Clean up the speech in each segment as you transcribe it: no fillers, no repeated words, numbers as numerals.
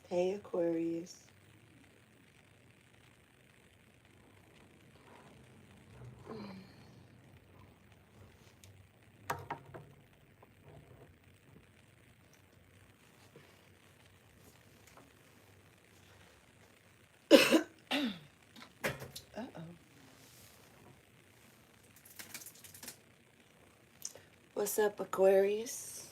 Hey, Aquarius. Uh-oh. What's up, Aquarius?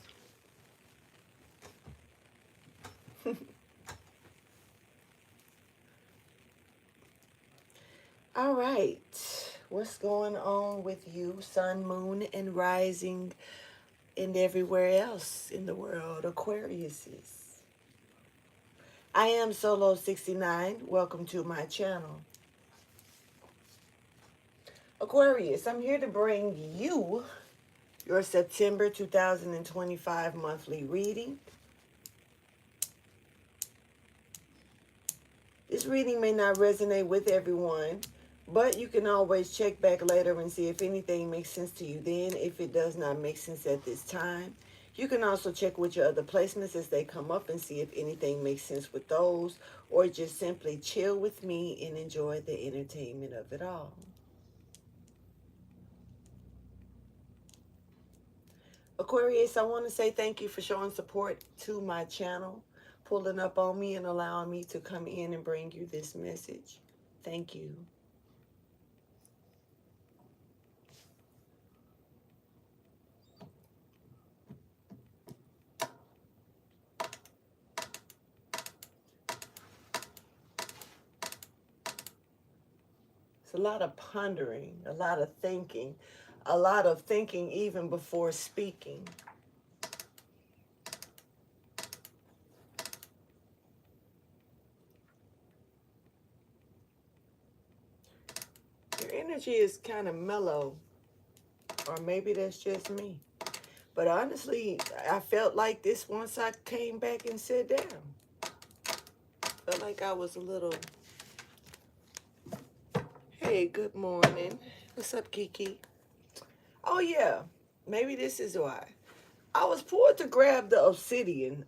All right. What's going on with you, sun, moon, and rising, and everywhere else in the world, Aquariuses? I am Solo69. Welcome to my channel. Aquarius, I'm here to bring you your September 2025 monthly reading. This reading may not resonate with everyone, but you can always check back later and see if anything makes sense to you then. If it does not make sense at this time, you can also check with your other placements as they come up and see if anything makes sense with those, or just simply chill with me and enjoy the entertainment of it all. Aquarius, I want to say thank you for showing support to my channel, pulling up on me and allowing me to come in and bring you this message. Thank you. It's a lot of pondering, a lot of thinking even before speaking. Your energy is kind of mellow, or maybe that's just me. But honestly, I felt like this once I came back and sat down. Felt like I was a little, hey, good morning. What's up, Kiki? Oh, yeah, maybe this is why. I was pulled to grab the obsidian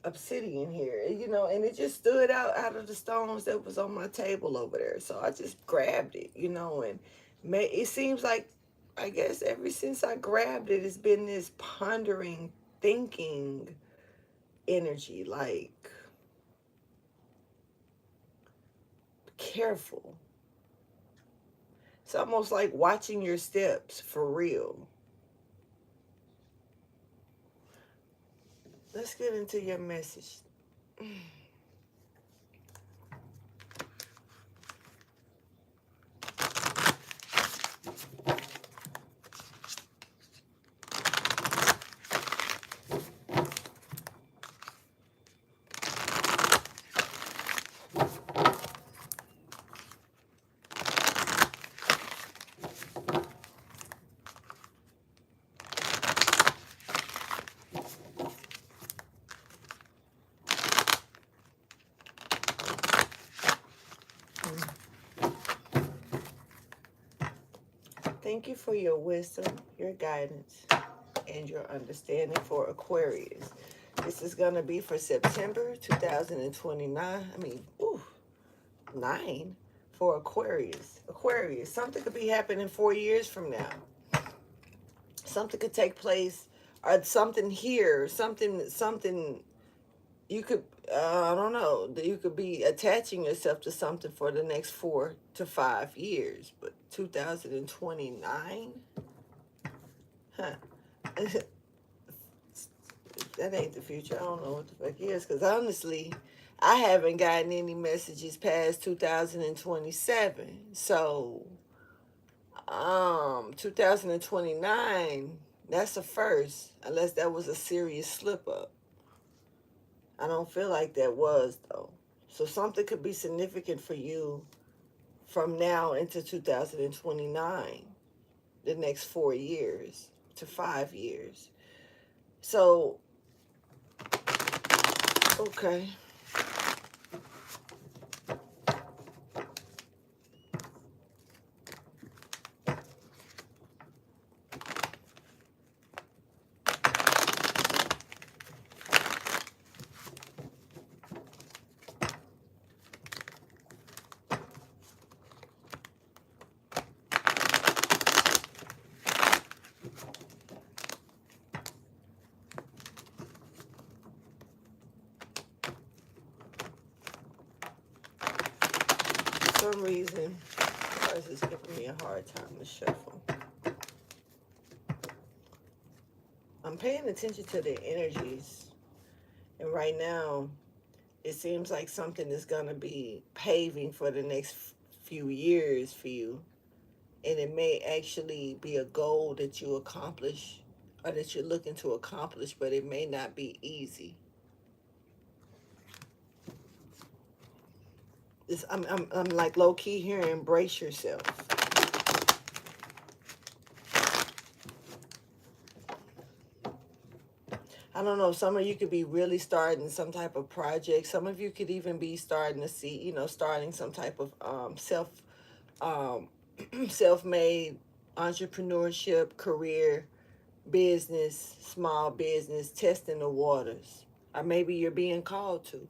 here, and it just stood out of the stones that was on my table over there. So I just grabbed it, and it seems like, I guess ever since I grabbed it, it's been this pondering, thinking energy, like careful. It's almost like watching your steps for real. Let's get into your message. Thank you for your wisdom, your guidance, and your understanding for Aquarius. This is going to be for September 2029. I mean, 9 for Aquarius. Aquarius, something could be happening 4 years from now. Something could take place, or something here, something you could, I don't know, you could be attaching yourself to something for the next 4 to 5 years. But 2029? Huh. That ain't the future. I don't know what the fuck is, because honestly, I haven't gotten any messages past 2027. So, 2029, that's a first, unless that was a serious slip up. I don't feel like that was, though. So something could be significant for you from now into 2029, the next 4 years to 5 years. So, okay. some reason, Aquarius is giving me a hard time to shuffle. I'm paying attention to the energies. And right now, it seems like something is going to be paving for the next few years for you. And it may actually be a goal that you accomplish or that you're looking to accomplish, but it may not be easy. I'm like low key here, embrace yourself. I don't know, some of you could be really starting some type of project. Some of you could even be starting to see, starting some type of um, self-made entrepreneurship, career, business, small business, testing the waters. Or maybe you're being called to.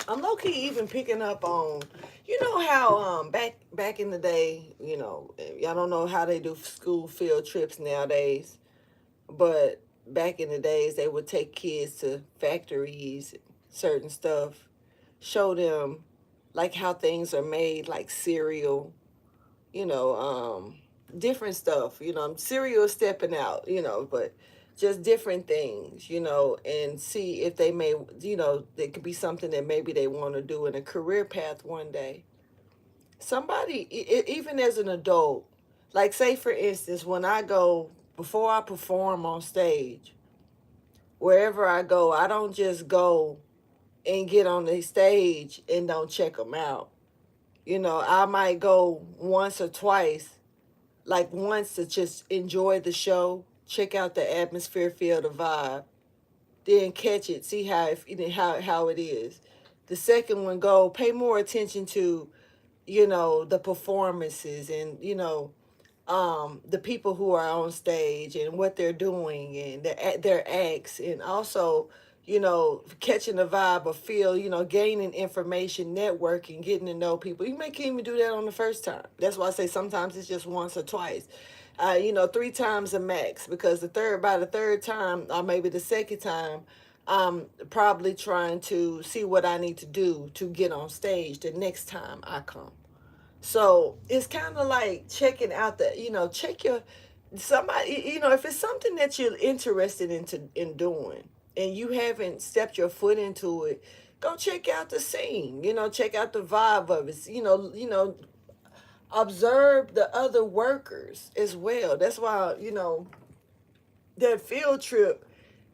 I'm low-key even picking up on, how back in the day, I don't know how they do school field trips nowadays, but back in the days they would take kids to factories, certain stuff, show them like how things are made, like cereal, you know, different stuff, cereal stepping out, but just different things, and see if they may, there could be something that maybe they want to do in a career path one day. Somebody, even as an adult, like say for instance, when I go, before I perform on stage, wherever I go, I don't just go and get on the stage and don't check them out. I might go once or twice, like once to just enjoy the show, check out the atmosphere, feel the vibe, then catch it, see how it is. The second one, go pay more attention to, the performances and the people who are on stage and what they're doing and their acts, and also catching the vibe of feel, gaining information, networking, getting to know people. You may can't even do that on the first time. That's why I say sometimes it's just once or twice. 3 times a max, because by the third time or maybe the second time, I'm probably trying to see what I need to do to get on stage the next time I come. So it's kind of like checking out check your somebody, if it's something that you're interested in doing and you haven't stepped your foot into it, go check out the scene, check out the vibe of it, observe the other workers as well. That's why, that field trip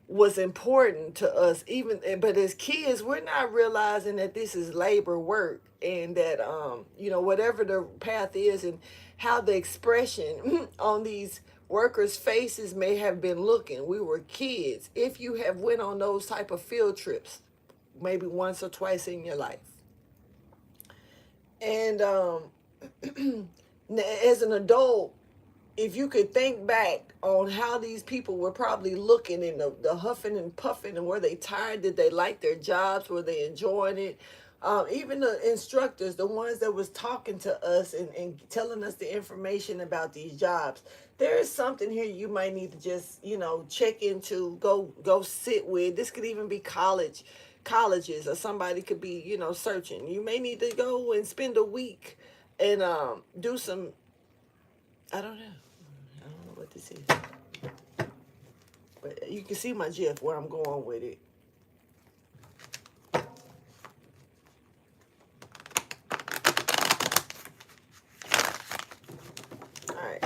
was important to us, even, but as kids we're not realizing that this is labor work, and that whatever the path is and how the expression on these workers faces may have been looking. We were kids. If you have went on those type of field trips maybe once or twice in your life, and as an adult, if you could think back on how these people were probably looking, and the huffing and puffing, and were they tired? Did they like their jobs? Were they enjoying it? Even the instructors, the ones that was talking to us and telling us the information about these jobs, there is something here you might need to just, check into, go sit with. This could even be colleges, or somebody could be, searching. You may need to go and spend a week and do some, I don't know. I don't know what this is. But you can see my GIF where I'm going with it. Alright.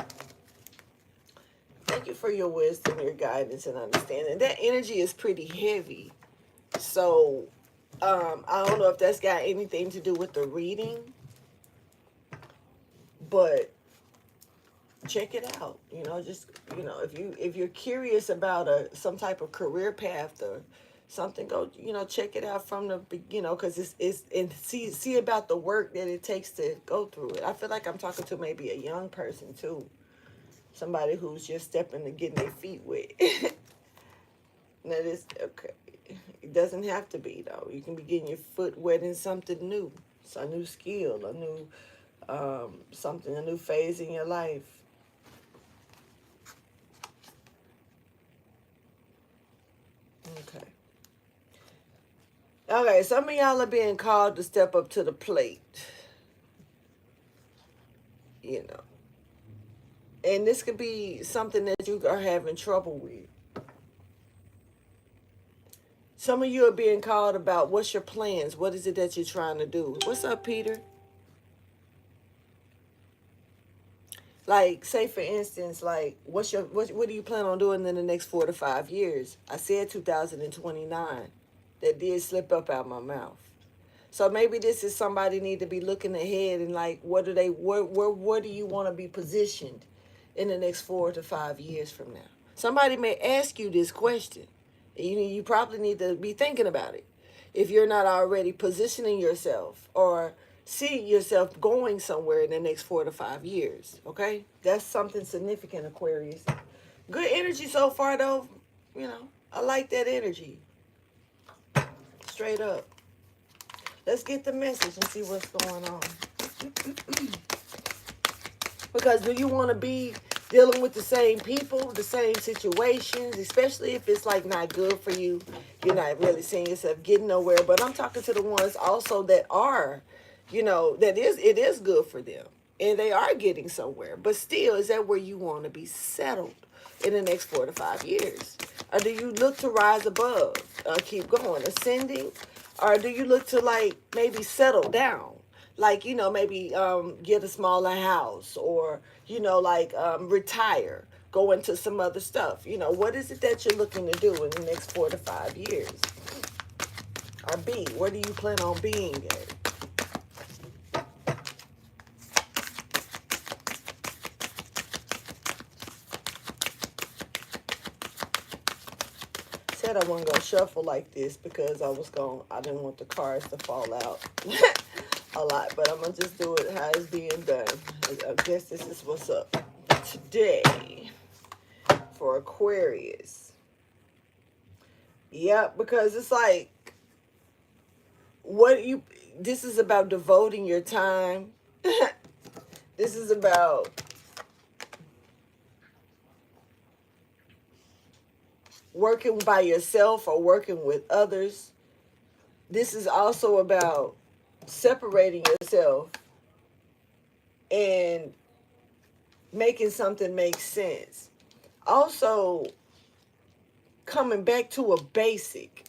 Thank you for your wisdom, your guidance, and understanding. That energy is pretty heavy. So, I don't know if that's got anything to do with the reading. But check it out. Just if you're curious about some type of career path or something, go check it out from the because it's and see about the work that it takes to go through it. I feel like I'm talking to maybe a young person too, somebody who's just stepping to getting their feet wet. Now this, okay, it doesn't have to be though. You can be getting your foot wet in something new. It's a new skill, a new something, a new phase in your life. Okay. Okay, some of y'all are being called to step up to the plate, you know. And this could be something that you are having trouble with. Some of you are being called about what's your plans? What is it that you're trying to do? What's up, Peter? Like, say for instance, like what do you plan on doing in the next 4 to 5 years? I said 2029. That did slip up out my mouth. So maybe this is somebody need to be looking ahead and like what do they where do you want to be positioned in the next 4 to 5 years from now? Somebody may ask you this question. You probably need to be thinking about it. If you're not already positioning yourself or see yourself going somewhere in the next 4 to 5 years, okay? That's something significant, Aquarius. Good energy so far, though. You know, I like that energy. Straight up. Let's get the message and see what's going on. Because do you want to be dealing with the same people, the same situations, especially if it's like not good for you? You're not really seeing yourself getting nowhere. But I'm talking to the ones also that are, you know, it is good for them. And they are getting somewhere. But still, is that where you want to be settled in the next 4 to 5 years? Or do you look to rise above, keep going, ascending? Or do you look to like maybe settle down? Like, you know, maybe get a smaller house or, you know, like retire, go into some other stuff. You know, what is it that you're looking to do in the next 4 to 5 years? Or be, where do you plan on being at? Said I wasn't going to shuffle like this because I didn't want the cards to fall out a lot, but I'm going to just do it how it's being done. I guess this is what's up today for Aquarius. Yeah, because it's like, this is about devoting your time. This is about working by yourself or working with others. This is also about separating yourself and making something make sense. Also, coming back to a basic.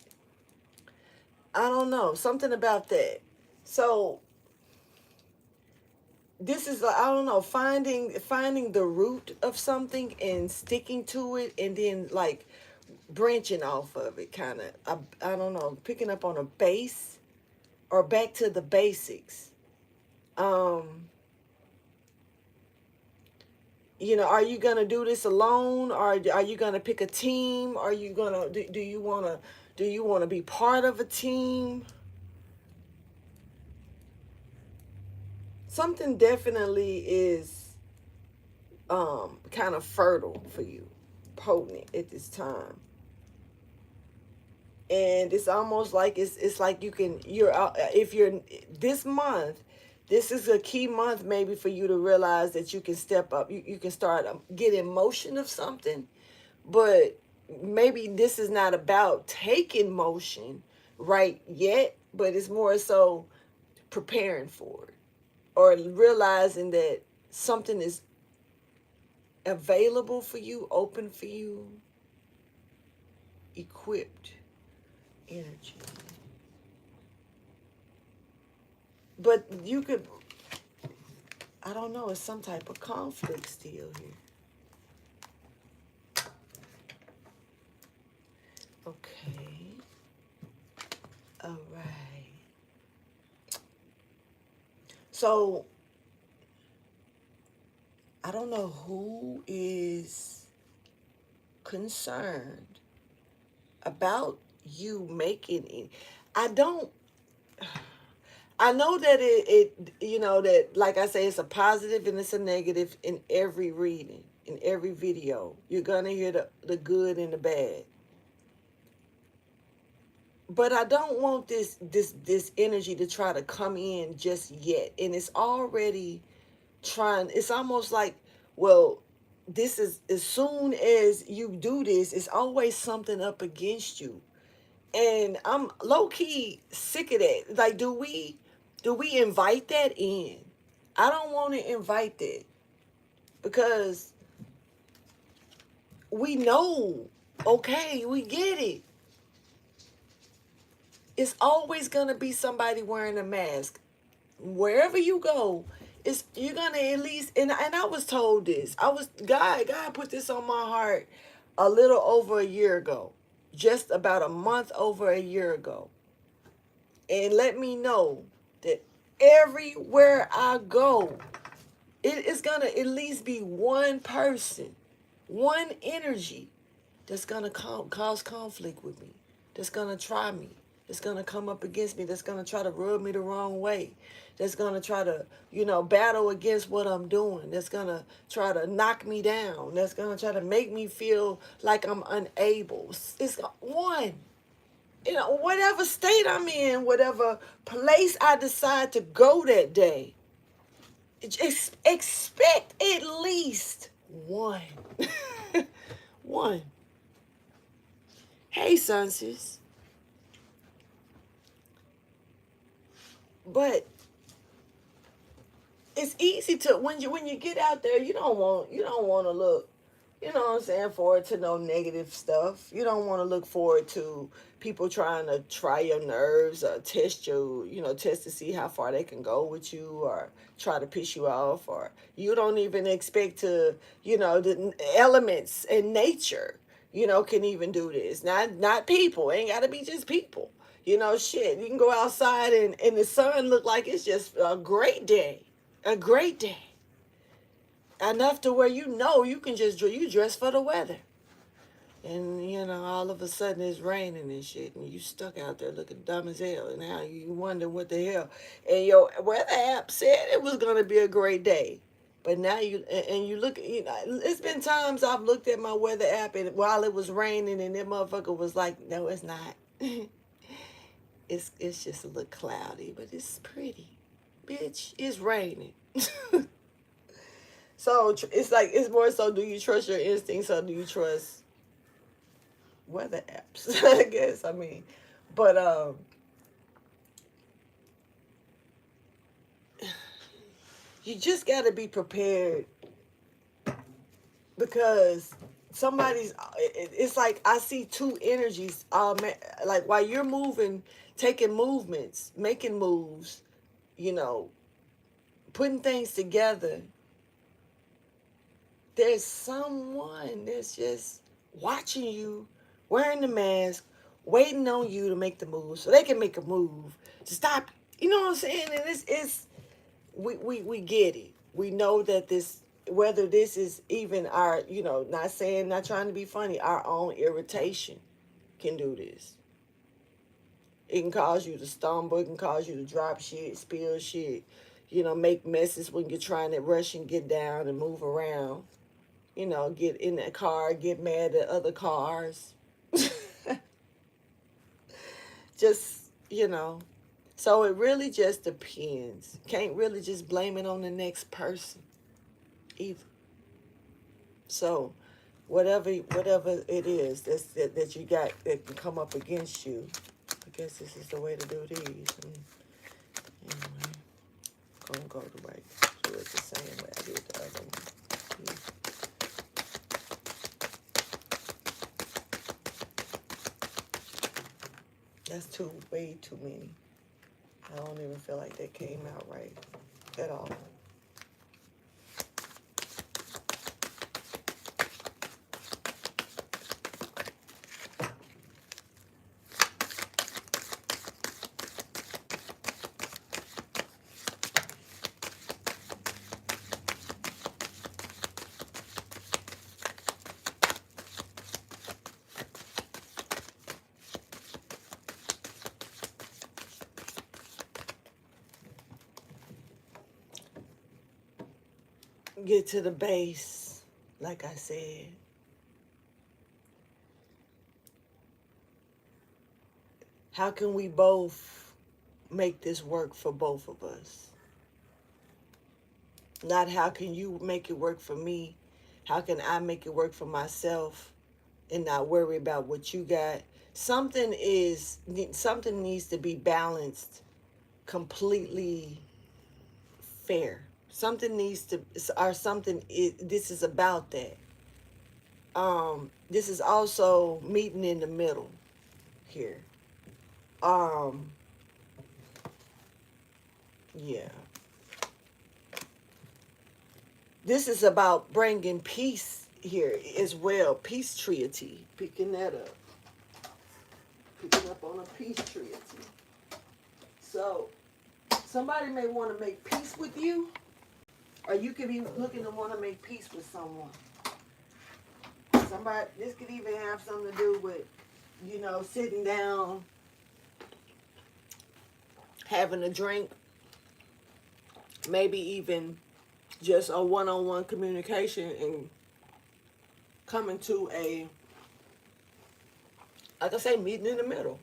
I don't know, something about that. So this is, I don't know, finding the root of something and sticking to it, and then like branching off of it, kind of. I don't know, picking up on a base or back to the basics. You know, are you gonna do this alone, or are you gonna pick a team? Are you gonna do you wanna be part of a team? Something definitely is kind of fertile for you, potent at this time. And it's almost like it's like you're out, if you're this month, this is a key month maybe for you to realize that you can step up, you can start get in motion of something. But maybe this is not about taking motion right yet, but it's more so preparing for it or realizing that something is available for you, open for you, equipped energy. But you could, I don't know, it's some type of conflict still here. Okay. All right. So, I don't know who is concerned about you making it. I don't, I know that you know, that, like I say, it's a positive and it's a negative in every reading, in every video. You're going to hear the good and the bad. But I don't want this energy to try to come in just yet. And it's already trying, it's almost like, well, this is, as soon as you do this, it's always something up against you. And I'm low key sick of that. Like, do we invite that in? I don't want to invite that, because we know, okay, we get it. It's always gonna be somebody wearing a mask. Wherever you go, it's, you're gonna at least, and I was told this. God put this on my heart a little over a year ago. Just about a month over a year ago. And let me know that everywhere I go, it is gonna at least be one person, one energy that's gonna cause conflict with me, that's gonna try me, that's gonna come up against me, that's gonna try to rub me the wrong way, that's gonna try to, battle against what I'm doing, that's gonna try to knock me down, that's gonna try to make me feel like I'm unable. It's one. Whatever state I'm in, whatever place I decide to go that day, expect at least one. One. Hey, Sunsis. But it's easy to, when you get out there, you don't want to look, you know what I'm saying, forward to no negative stuff. You don't want to look forward to people trying to try your nerves, or test to see how far they can go with you, or try to piss you off, or you don't even expect to, the elements in nature, can even do this. Not people. It ain't got to be just people. Shit. You can go outside and the sun look like it's just a great day. A great day. Enough to where you can just you dress for the weather. And all of a sudden it's raining and shit, and you stuck out there looking dumb as hell, and now you wonder what the hell. And your weather app said it was gonna be a great day. But now you look, it's been times I've looked at my weather app and while it was raining and that motherfucker was like, no, it's not. It's just a little cloudy, but it's pretty. Bitch, it's raining. So it's like, it's more so, do you trust your instincts or do you trust weather apps? I guess. But you just got to be prepared, because it's like I see two energies. Like while you're moving, taking movements, making moves, you know, putting things together, there's someone that's just watching you, wearing the mask, waiting on you to make the move so they can make a move to stop. You know what I'm saying? And it's we get it. We know that this, whether this is even our, not trying to be funny, our own irritation can do this. It can cause you to stumble. It can cause you to drop shit, spill shit, make messes when you're trying to rush and get down and move around. Get in that car, get mad at other cars. Just, So it really just depends. Can't really just blame it on the next person either. So whatever it is that you got that can come up against you, I guess this is the way to do these. And anyway, gonna go the way, do it the same way I did the other one. Yeah. That's way too many. I don't even feel like that came out right at all. Get to the base, like I said. How can we both make this work for both of us? Not how can you make it work for me? How can I make it work for myself and not worry about what you got? Something needs to be balanced, completely fair. Something needs to, or something this is about that. This is also meeting in the middle here. Um yeah. This is about bringing peace here as well. Peace treaty. Picking that up. Picking up on a peace treaty. So, somebody may want to make peace with you, or you could be looking to want to make peace with someone. Somebody, this could even have something to do with, sitting down, having a drink, maybe even just a one-on-one communication and coming to a, like I say, meeting in the middle.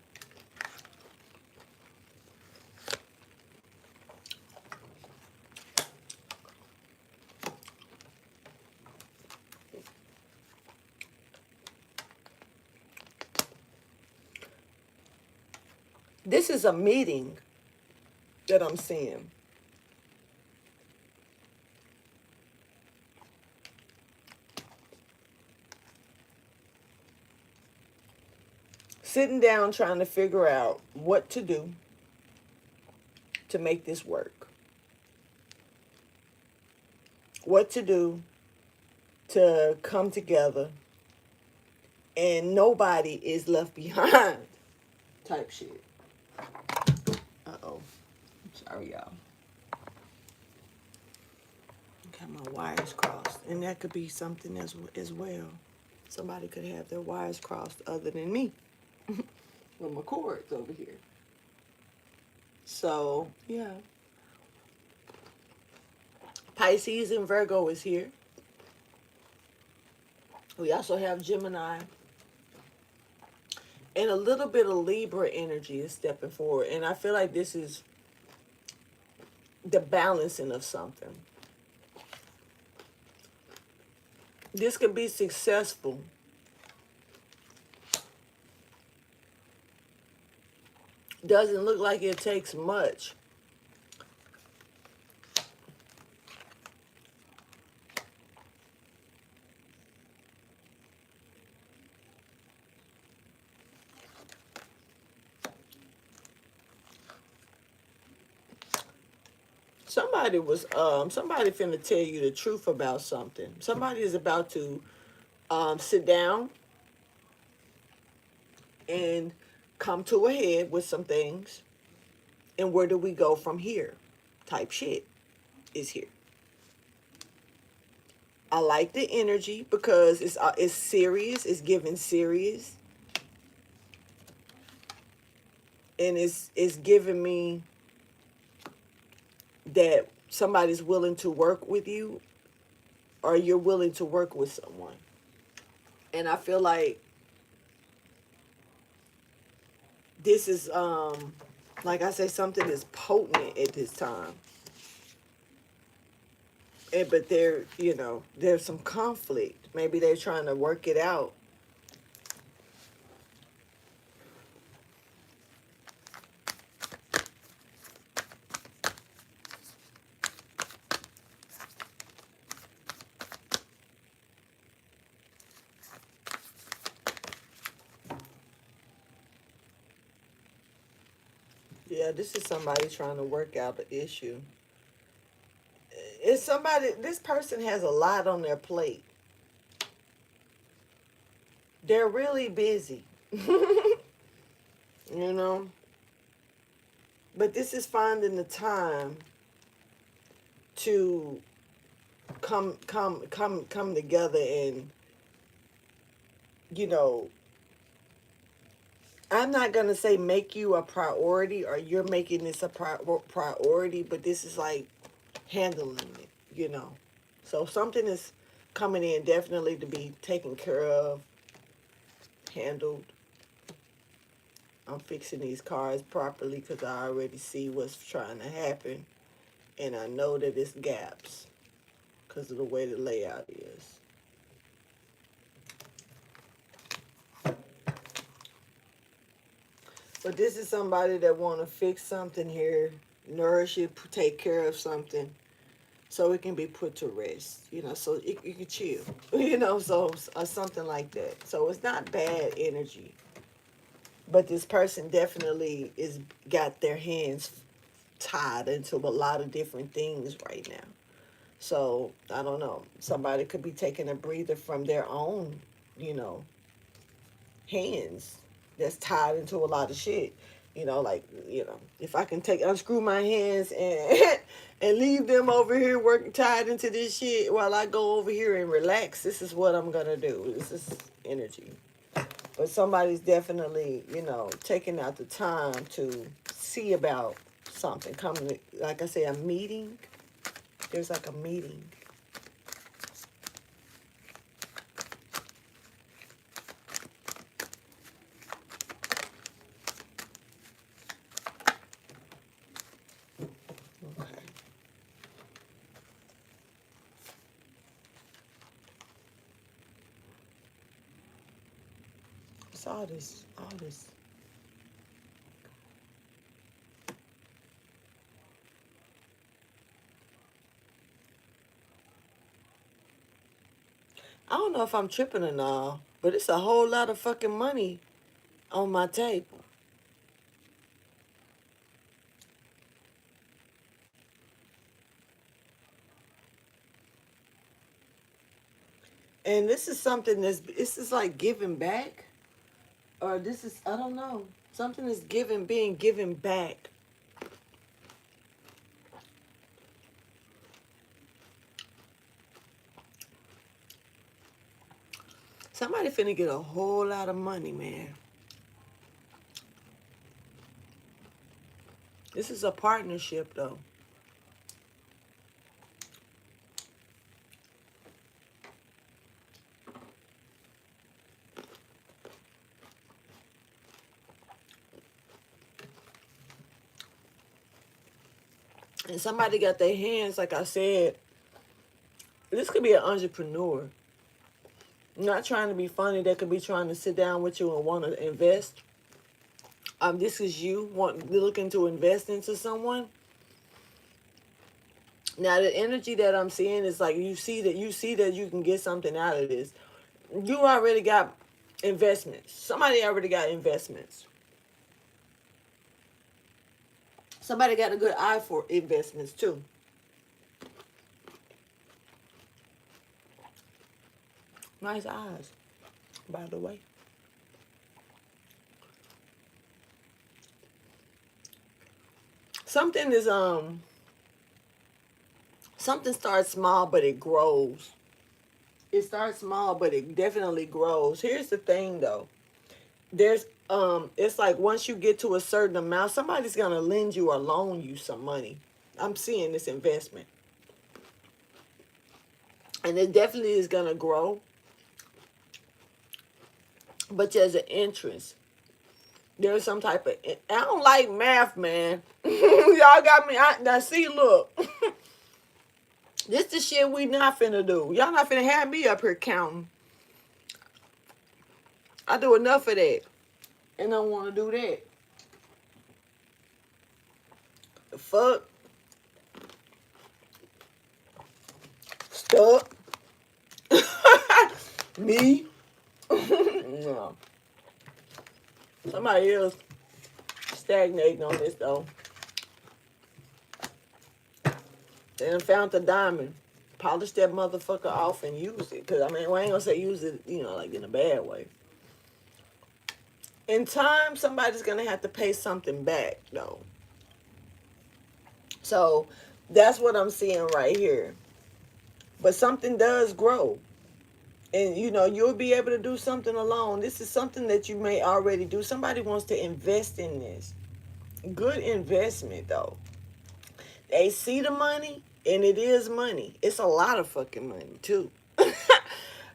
This is a meeting that I'm seeing. Sitting down trying to figure out what to do to make this work. What to do to come together and nobody is left behind type shit. Uh-oh. Sorry, y'all. Got my wires crossed. And that could be something as well. Somebody could have their wires crossed other than me. With my cords over here. So, yeah. Pisces and Virgo is here. We also have Gemini. And a little bit of Libra energy is stepping forward. And I feel like this is the balancing of something. This can be successful. Doesn't look like it takes much. Somebody finna tell you the truth about something. Somebody is about to sit down and come to a head with some things. And where do we go from here? Type shit is here. I like the energy because it's serious. It's giving serious. And it's giving me that somebody's willing to work with you or you're willing to work with someone. And I feel like this is, like I say, something is potent at this time. But there's some conflict. Maybe they're trying to work it out. Yeah, this is somebody trying to work out the issue. It's somebody, this person has a lot on their plate. They're really busy. You know? But this is finding the time to come together and, I'm not going to say make you a priority or you're making this a priority, but this is like handling it, So something is coming in definitely to be taken care of, handled. I'm fixing these cards properly because I already see what's trying to happen. And I know that it's gaps because of the way the layout is. But this is somebody that want to fix something here, nourish it, take care of something, so it can be put to rest, you know, so you can chill, you know, so something like that. So it's not bad energy, but this person definitely is got their hands tied into a lot of different things right now. So I don't know. Somebody could be taking a breather from their own, you know, hands that's tied into a lot of shit. You know, like, you know, if I can unscrew my hands and and leave them over here working tied into this shit while I go over here and relax, this is what I'm gonna do. This is energy. But somebody's definitely, you know, taking out the time to see about something. Coming, like I say, a meeting. There's like a meeting. Okay. It's all this, all this. I don't know if I'm tripping or not, but it's a whole lot of fucking money on my table. And this is something this is like giving back. Or this is, I don't know. Something is being given back. Somebody finna get a whole lot of money, man. This is a partnership, though. And somebody got their hands, like I said, this could be an entrepreneur. Not trying to be funny, they could be trying to sit down with you and want to invest. This is you looking to invest into someone. Now the energy that I'm seeing is like you see that you can get something out of this. You already got investments. Somebody already got investments. Somebody got a good eye for investments too. Nice eyes, by the way. Something is something starts small but it grows. It starts small but it definitely grows. Here's the thing though. There's it's like once you get to a certain amount, somebody's gonna lend you or loan you some money. I'm seeing this investment. And it definitely is gonna grow. But there's an interest. There's some type of I don't like math, man. Y'all got me. Now see, look. This the shit we not finna do. Y'all not finna have me up here counting. I do enough of that. And I don't want to do that. The fuck? Stuck? Me? No. Somebody else stagnating on this though. They done found the diamond. Polish that motherfucker off and use it. Because, I mean, I ain't going to say use it, you know, like in a bad way. In time, somebody's going to have to pay something back, though. So, that's what I'm seeing right here. But something does grow. And, you know, you'll be able to do something alone. This is something that you may already do. Somebody wants to invest in this. Good investment, though. They see the money, and it is money. It's a lot of fucking money, too.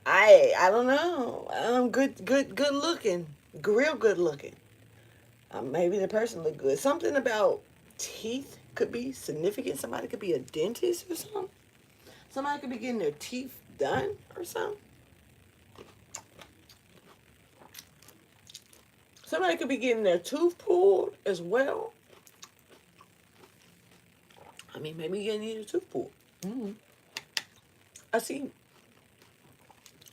I don't know. I'm good looking. Real good looking. Maybe the person look good. Something about teeth could be significant. Somebody could be a dentist or something. Somebody could be getting their teeth done or something. Somebody could be getting their tooth pulled as well. I mean, maybe you need a tooth pulled. Mm-hmm. I see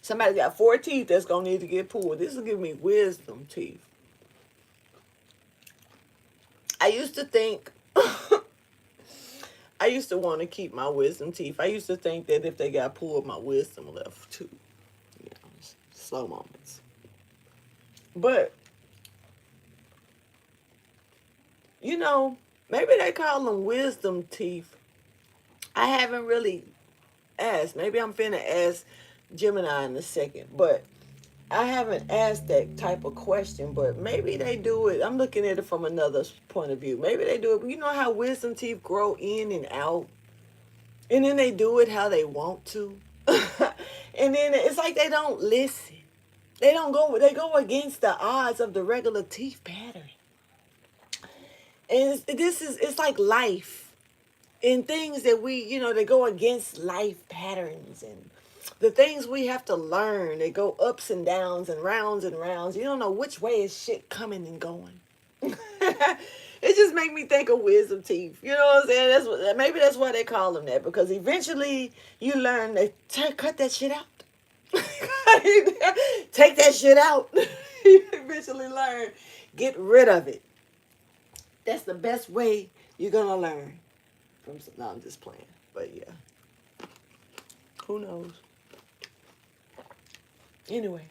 somebody got 4 teeth that's going to need to get pulled. This will give me wisdom teeth. I used to think, I used to want to keep my wisdom teeth. I used to think that if they got pulled, my wisdom left too. You know, slow moments. But, you know, maybe they call them wisdom teeth. I haven't really asked. Maybe I'm finna ask Gemini in a second. But I haven't asked that type of question, but maybe they do it. I'm looking at it from another point of view. Maybe they do it. You know how wisdom teeth grow in and out? And then they do it how they want to. And then it's like they don't listen. They don't go, they go against the odds of the regular teeth pattern. And it's like life. And things that we, you know, they go against life patterns and the things we have to learn. They go ups and downs and rounds and rounds. You don't know which way is shit coming and going. It just make me think of wisdom teeth. You know what I'm saying? Maybe that's why they call them that, because eventually you learn to cut that shit out. Take that shit out. You eventually learn. Get rid of it. That's the best way you're gonna learn. No, I'm just playing. But yeah. Who knows? Anyway.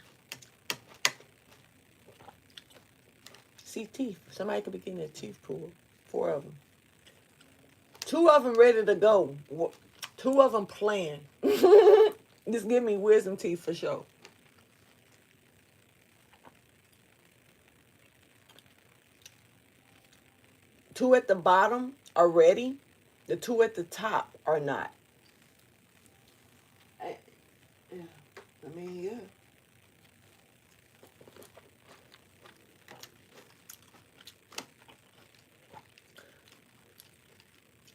See, teeth. Somebody could be getting their teeth pulled. 4 of them. 2 of them ready to go. 2 of them playing. Just give me wisdom teeth for sure. Two at the bottom are ready. The 2 at the top are not. I mean, yeah.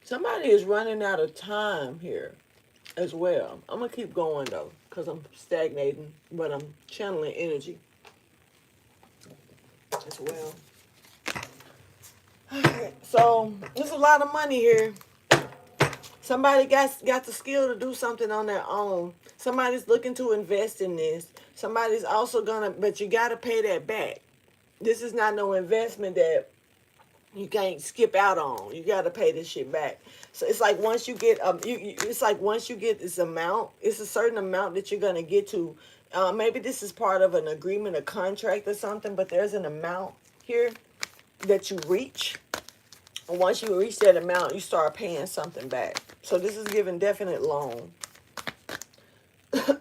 Somebody is running out of time here as well. I'm going to keep going, though, because I'm stagnating, but I'm channeling energy as well. Alright, so there's a lot of money here. Somebody got the skill to do something on their own. Somebody's looking to invest in this. Somebody's also gonna, but you gotta pay that back. This is not no investment that you can't skip out on. You gotta pay this shit back. So it's like once you get it's like once you get this amount, it's a certain amount that you're gonna get to. Maybe this is part of an agreement, a contract or something, but there's an amount here that you reach. And once you reach that amount, you start paying something back. So this is giving definite loan.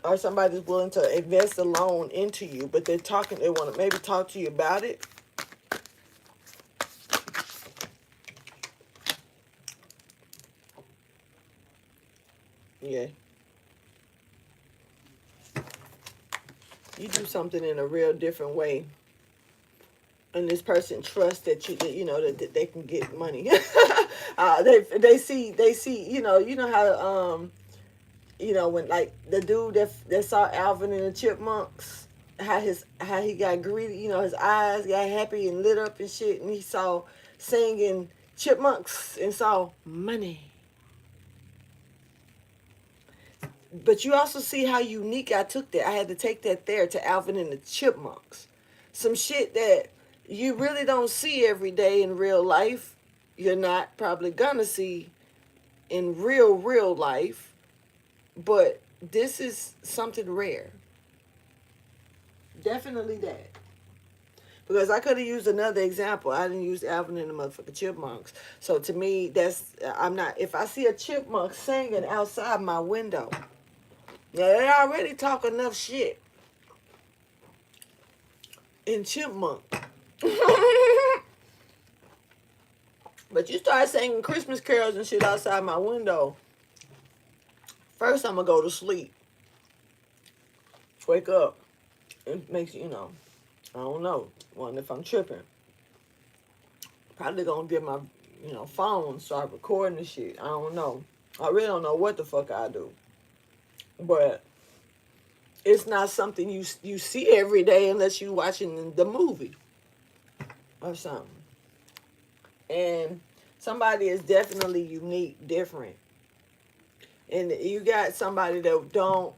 Or somebody's willing to invest a loan into you, but they want to maybe talk to you about it. Yeah. You do something in a real different way. And this person trusts that you know that they can get money. They see you know how when like the dude that saw Alvin and the Chipmunks, how he got greedy, you know, his eyes got happy and lit up and shit, and he saw singing chipmunks and saw money. But you also see how unique I took that. I had to take that there to Alvin and the Chipmunks. Some shit that you really don't see every day in real life. You're not probably gonna see in real life. But this is something rare. Definitely that. Because I could have used another example. I didn't use Alvin and the motherfucking Chipmunks. So to me, I'm not, if I see a chipmunk singing outside my window, now they already talk enough shit in chipmunk. But you start singing Christmas carols and shit outside my window, first I'm going to go to sleep. Wake up. It makes, I don't know. Wonder if I'm tripping. Probably gonna get my, phone and start recording the shit. I don't know. I really don't know what the fuck I do. But it's not something you see every day unless you watching the movie or something. And somebody is definitely unique, different. And you got somebody that don't.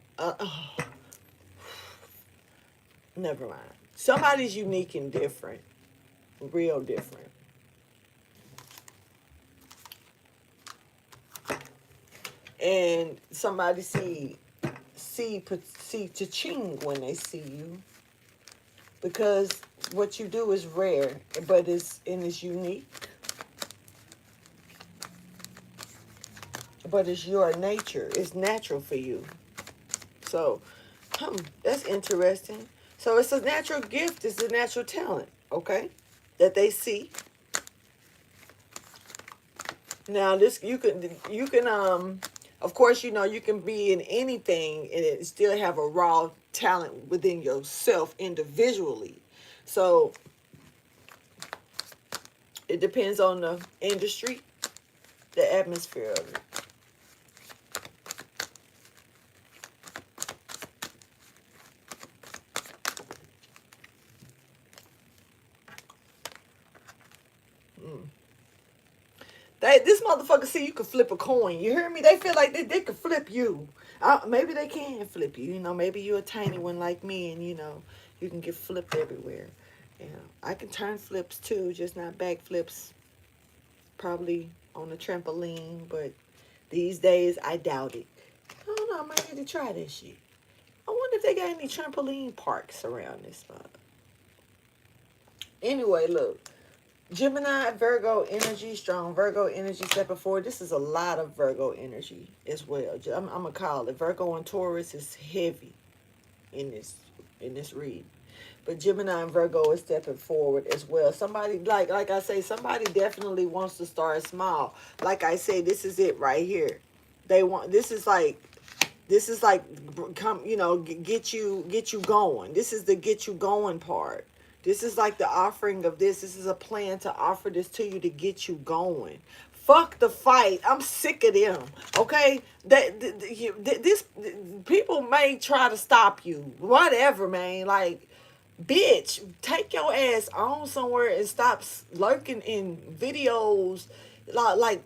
Never mind. Somebody's unique and different, real different. And somebody see cha-ching when they see you, because what you do is rare, but it's unique. But it's your nature. It's natural for you. So, that's interesting. So it's a natural gift. It's a natural talent, okay, that they see. Now this you can of course you can be in anything and it still have a raw talent within yourself individually. So it depends on the industry, the atmosphere of it. This motherfucker see you can flip a coin. You hear me? They feel like they could flip you. Maybe they can flip you. Maybe you're a tiny one like me, and you can get flipped everywhere. I can turn flips too, just not back flips. Probably on a trampoline, but these days I doubt it. I don't know. I might need to try this shit. I wonder if they got any trampoline parks around this spot. Anyway, look. Gemini, Virgo energy, strong Virgo energy stepping forward. This is a lot of Virgo energy as well. I'm gonna call it Virgo and Taurus is heavy in this read, but Gemini and Virgo is stepping forward as well. Somebody like I say, somebody definitely wants to start small. Like I say, this is it right here. This is like come get you going. This is the get you going part. This is like the offering of this. This is a plan to offer this to you to get you going. Fuck the fight. I'm sick of them. Okay? This people may try to stop you. Whatever, man. Like, bitch, take your ass on somewhere and stop lurking in videos like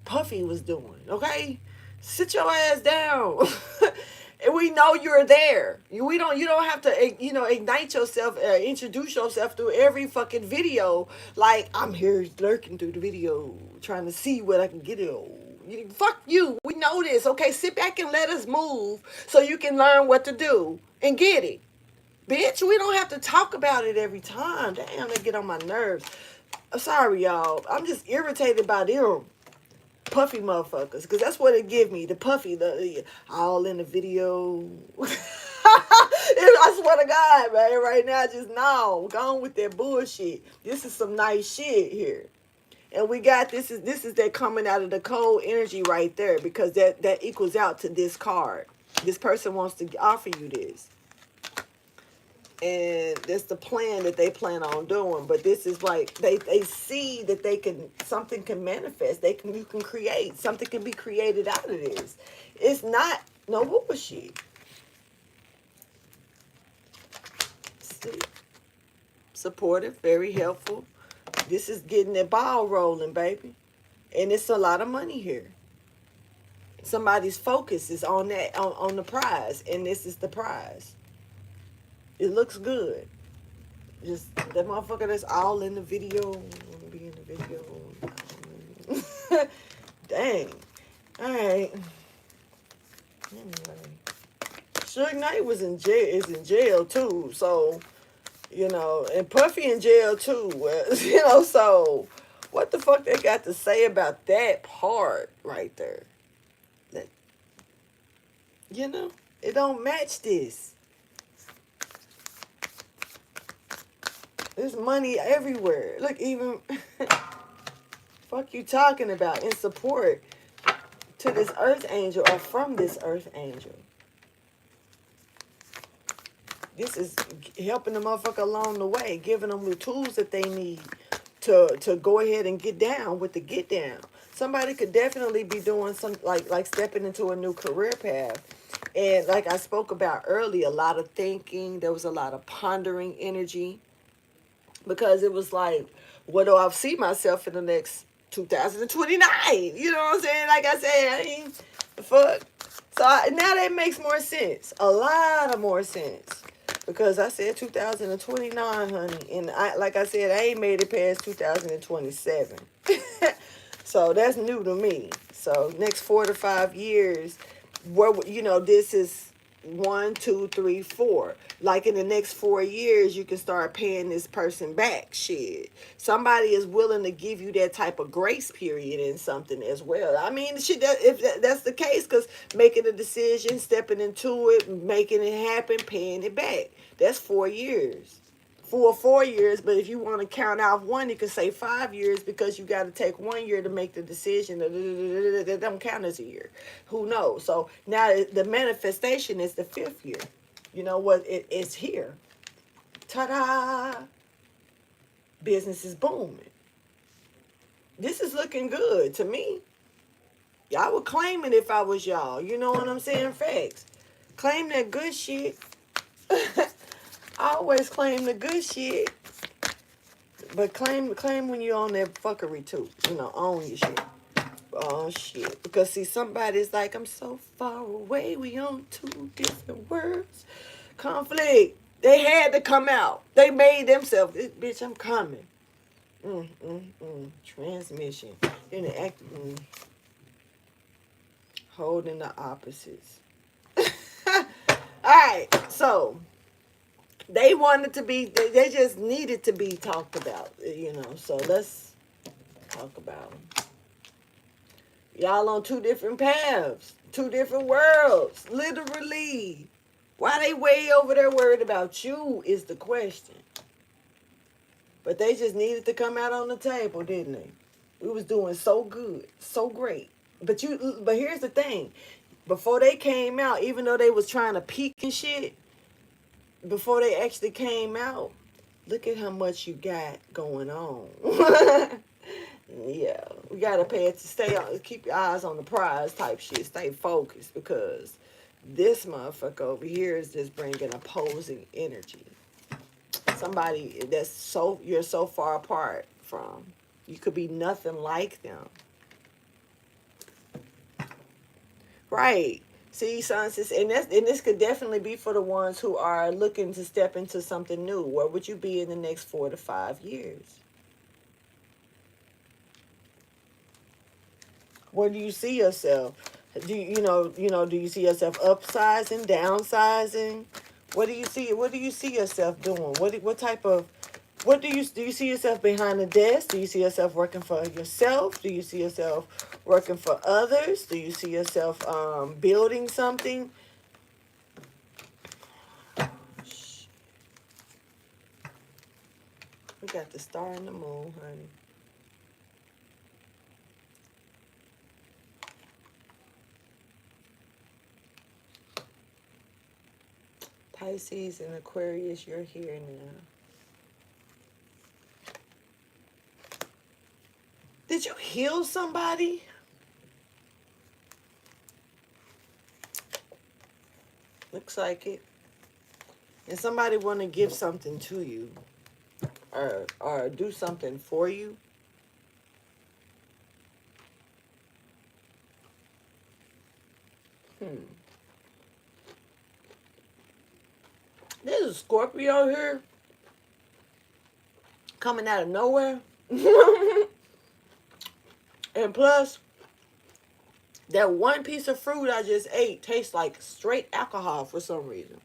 Puffy was doing. Okay? Sit your ass down. And we know you're there. You don't have to ignite yourself, introduce yourself through every fucking video. Like, I'm here lurking through the video, trying to see what I can get it. Fuck you. We know this. Okay, sit back and let us move so you can learn what to do and get it. Bitch, we don't have to talk about it every time. Damn, they get on my nerves. I'm sorry, y'all. I'm just irritated by them puffy motherfuckers, because that's what it give me. The puffy, the all in the video. I swear to God, man, right now, just no, go on with that bullshit. This is some nice shit here, and we got this is that coming out of the cold energy right there, because that equals out to this card. This person wants to offer you this. And that's the plan that they plan on doing. But this is like they see that something can manifest. You can create. Something can be created out of this. It's not no bullshit. See? Supportive, very helpful. This is getting the ball rolling, baby. And it's a lot of money here. Somebody's focus is on that on the prize, and this is the prize. It looks good. Just that motherfucker that's all in the video. Wanna be in the video. Dang. Alright. Anyway. Suge Knight is in jail too. So, and Puffy in jail too. So what the fuck they got to say about that part right there? That, it don't match this. There's money everywhere. Look, even fuck you talking about in support to this earth angel or from this earth angel. This is helping the motherfucker along the way, giving them the tools that they need to go ahead and get down with the get down. Somebody could definitely be doing some like stepping into a new career path. And like I spoke about earlier, a lot of thinking, there was a lot of pondering energy, because it was like, what do I see myself in the next 2029? You know what I'm saying? Like I said, I ain't the fuck. So now that makes more sense. A lot of more sense. Because I said 2029, honey. And like I said, I ain't made it past 2027. So that's new to me. So next 4 to 5 years, where this is 1, 2, 3, 4. Like in the next 4 years, you can start paying this person back. Shit, somebody is willing to give you that type of grace period in something as well. I mean, shit, if that's the case, because making a decision, stepping into it, making it happen, paying it back. That's 4 years. For 4 years, but if you want to count off one, you can say 5 years, because you got to take 1 year to make the decision. That don't count as a year. Who knows? So now the manifestation is the 5th year. You know what? It's here. Ta-da! Business is booming. This is looking good to me. Y'all would claim it if I was y'all. You know what I'm saying? Facts. Claim that good shit. I always claim the good shit. But claim when you own that fuckery too. Own your shit. Oh shit. Because see, somebody's like, I'm so far away, we on 2 different worlds. Conflict. They had to come out. They made themselves, bitch, I'm coming. Transmission. In the act, holding the opposites. Alright, so they wanted to be, they just needed to be talked about, so let's talk about them. Y'all on 2 different paths, 2 different worlds, literally. Why they way over there worried about you is the question. But they just needed to come out on the table, didn't they? We was doing so good, so great. But here's the thing. Before they came out, even though they was trying to peek and shit, before they actually came out, look at how much you got going on. Yeah, we gotta pay it to stay on, keep your eyes on the prize type shit. Stay focused, because this motherfucker over here is just bringing opposing energy. Somebody you're so far apart from. You could be nothing like them. Right. See, sons, and this could definitely be for the ones who are looking to step into something new. Where would you be in the next 4 to 5 years? Where do you see yourself? Do you see yourself upsizing, downsizing? What do you see yourself doing? What do you see yourself behind the desk? Do you see yourself working for yourself? Do you see yourself working for others? Do you see yourself building something? We got the star and the moon, honey. Pisces and Aquarius, you're here now. Did you heal somebody? Looks like it. And somebody want to give something to you, or do something for you. There's a Scorpio here coming out of nowhere. And plus, that one piece of fruit I just ate tastes like straight alcohol for some reason.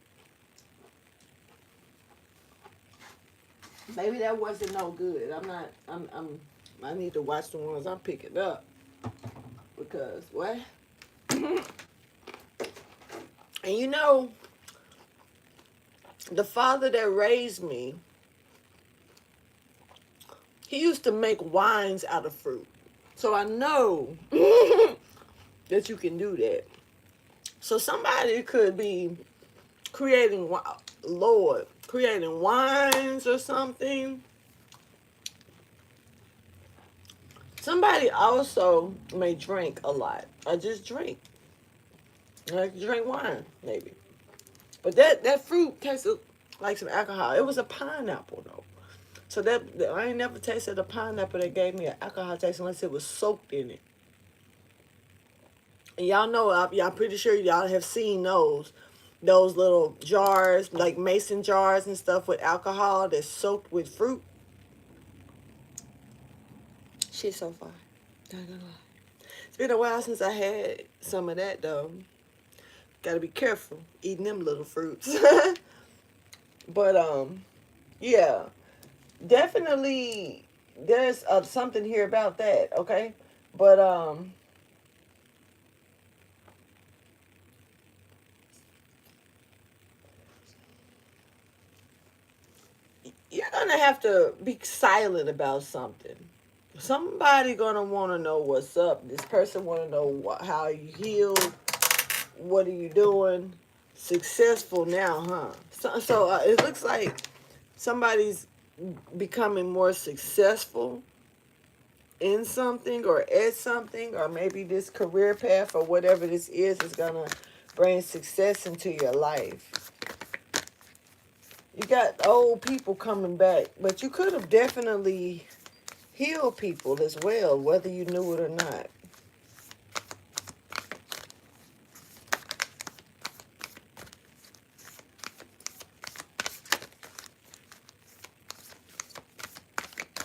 Maybe that wasn't no good. I need to watch the ones I'm picking up. Because, what? And the father that raised me, he used to make wines out of fruit. So I know that you can do that. So somebody could be creating wines or something. Do you see yourself? Do you see yourself behind the desk? Do you see yourself working for yourself? Do you see yourself building something? Right. See, somebody is like, I'm so far away, we on 2 different worlds. Conflict. They had to come out. They made themselves, bitch, I'm coming. Lord, creating wines or something. Somebody also may drink a lot. Or just drink. Like drink wine, maybe. But that fruit tasted like some alcohol. It was a pineapple though. So I ain't never tasted a pineapple that gave me an alcohol taste unless it was soaked in it. And y'all know, y'all pretty sure y'all have seen those little jars, like mason jars and stuff with alcohol that's soaked with fruit. Shit's so far. Not gonna lie. It's been a while since I had some of that though. Gotta be careful eating them little fruits. But yeah, definitely there's something here about that. Okay, but you're gonna have to be silent about something. Somebody gonna want to know what's up. This person want to know how you healed. What are you doing? Successful now, huh? So it looks like somebody's becoming more successful in something or at something, or maybe this career path or whatever this is gonna bring success into your life. You got old people coming back, but you could have definitely healed people as well, whether you knew it or not.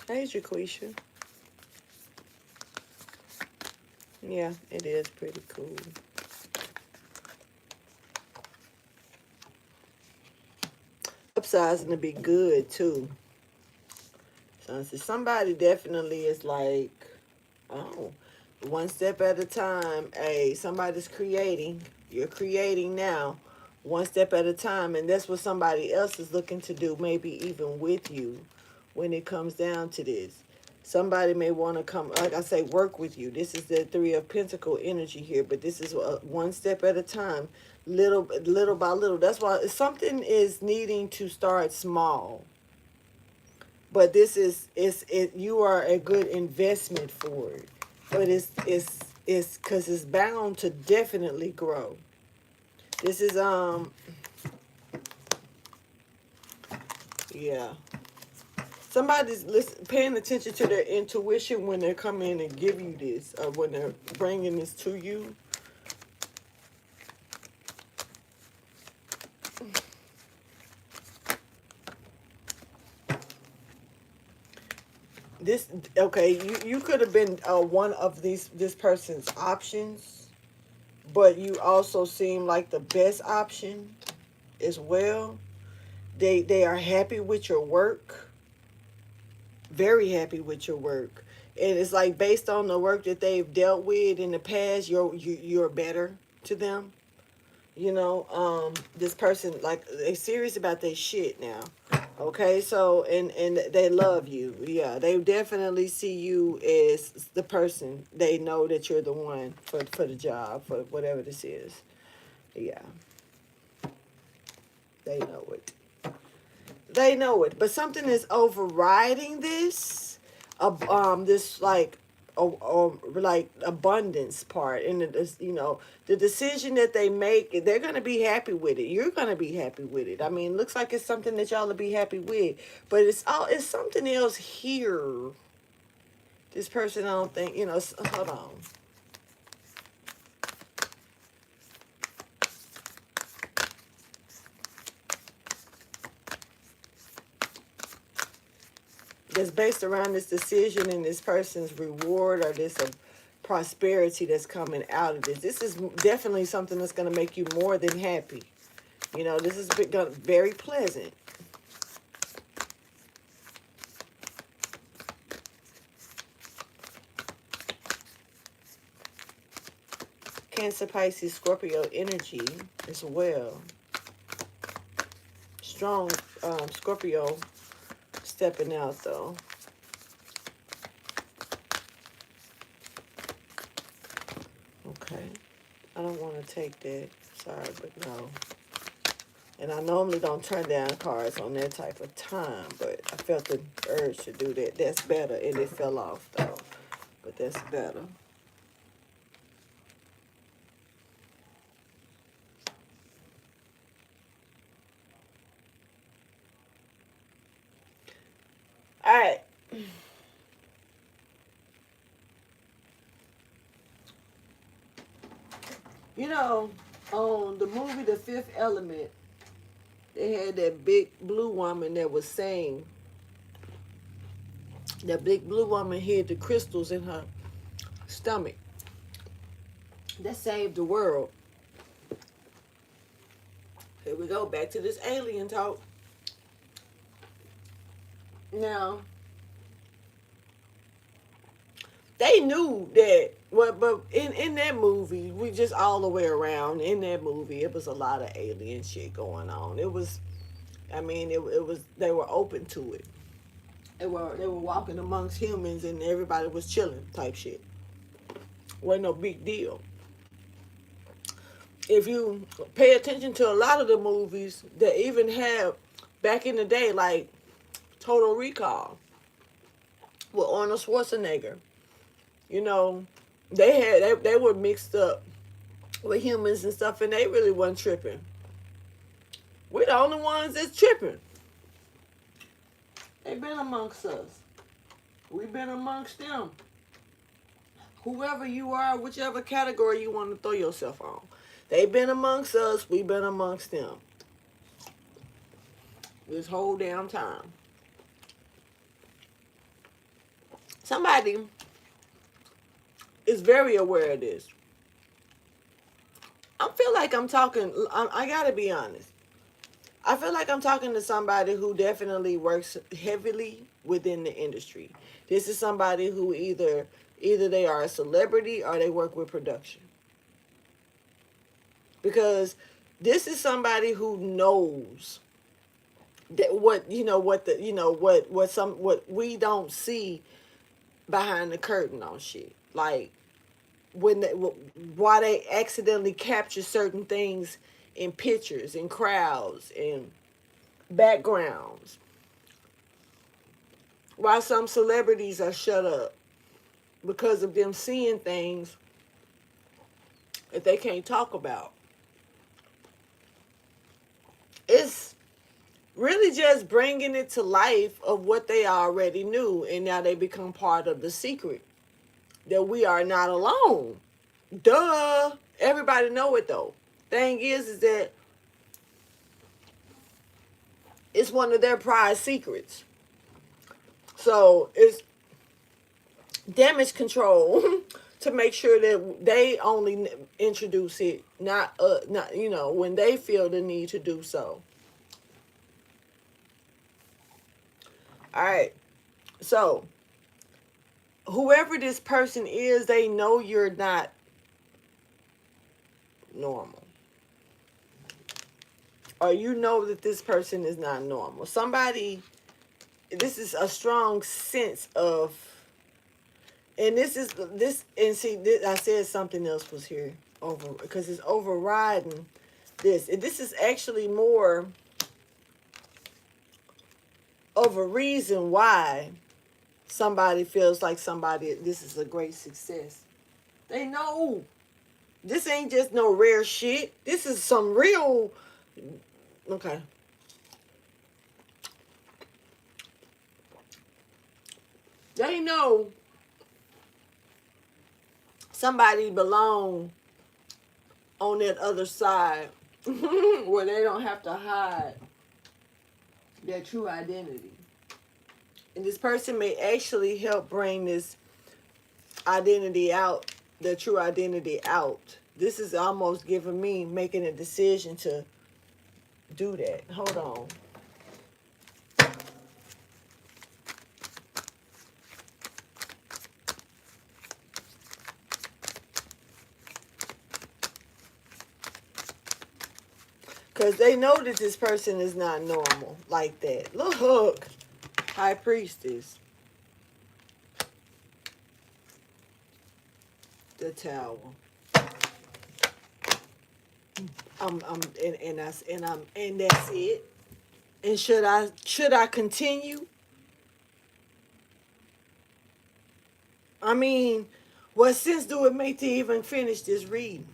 Hey, Jaquisha. Yeah, it is pretty cool. Upsizing to be good too. So somebody definitely is like, oh, one step at a time. Hey, somebody's creating. You're creating now, one step at a time, and that's what somebody else is looking to do. Maybe even with you, when it comes down to this. Somebody may want to come, like I say, work with you. This is the Three of Pentacle energy here, but this is one step at a time, little by little. That's why something is needing to start small. But this is you are a good investment for it. But it's because it's bound to definitely grow. This is yeah. Somebody's paying attention to their intuition when they're coming and give you this, or when they're bringing this to you. This okay? You could have been one of this person's options, but you also seem like the best option as well. They are happy with your work, very happy with your work, and it's like based on the work that they've dealt with in the past, you're better to them. This person, like, they serious about their shit now. Okay, so and they love you. Yeah, they definitely see you as the person. They know that you're the one for the job, for whatever this is. Yeah, they know it. They know it, but something is overriding this, this like abundance part, and the decision that they make, they're gonna be happy with it. You're gonna be happy with it. I mean, looks like it's something that y'all will be happy with, but it's something else here. This person, I don't think hold on. That's based around this decision and this person's reward, or this prosperity that's coming out of this. This is definitely something that's going to make you more than happy. This is very pleasant. Cancer, Pisces, Scorpio energy as well. Strong Scorpio stepping out though. Okay. I don't want to take that. Sorry, but no. And I normally don't turn down cards on that type of time, but I felt the urge to do that. That's better, and it fell off, though. But that's better. All right. You know, on the movie The Fifth Element, they had that big blue woman that was saying that big blue woman hid the crystals in her stomach that saved the world. Here we go, back to this alien talk. Now, they knew that, well, but in that movie, we just all the way around, in that movie, it was a lot of alien shit going on. It was, I mean, it was, they were open to it. They were walking amongst humans and everybody was chilling type shit. Wasn't no big deal. If you pay attention to a lot of the movies that even have back in the day, like Total Recall with Arnold Schwarzenegger, you know, they were mixed up with humans and stuff, and they really wasn't tripping. We're the only ones that's tripping. They've been amongst us. We've been amongst them. Whoever you are, whichever category you want to throw yourself on. They've been amongst us, we've been amongst them. This whole damn time. Somebody is very aware of this. I feel like I'm talking, I gotta be honest. I feel like I'm talking to somebody who definitely works heavily within the industry. This is somebody who either they are a celebrity or they work with production. Because this is somebody who knows that what we don't see behind the curtain on shit. Like why they accidentally capture certain things in pictures and crowds and backgrounds. Why some celebrities are shut up because of them seeing things that they can't talk about. It's really just bringing it to life of what they already knew, and now they become part of the secret that we are not alone. Duh. Everybody know it though. Thing is that it's one of their prized secrets. So it's damage control to make sure that they only introduce it, not when they feel the need to do so. All right. So whoever this person is, they know you're not normal. Or you know that this person is not normal. Somebody, this is a strong sense of, and I said something else was here over, because it's overriding this. And this is actually more of a reason why somebody feels like this is a great success. They know this ain't just no rare shit. This is some real, okay. They know somebody belong on that other side where they don't have to hide their true identity. And this person may actually help bring this identity out, their true identity out. This is almost giving me making a decision to do that. Hold on. Because they know that this person is not normal like that. Look, High Priestess. The Tower. And that's it. And should I continue? I mean, what sense do it make to even finish this reading?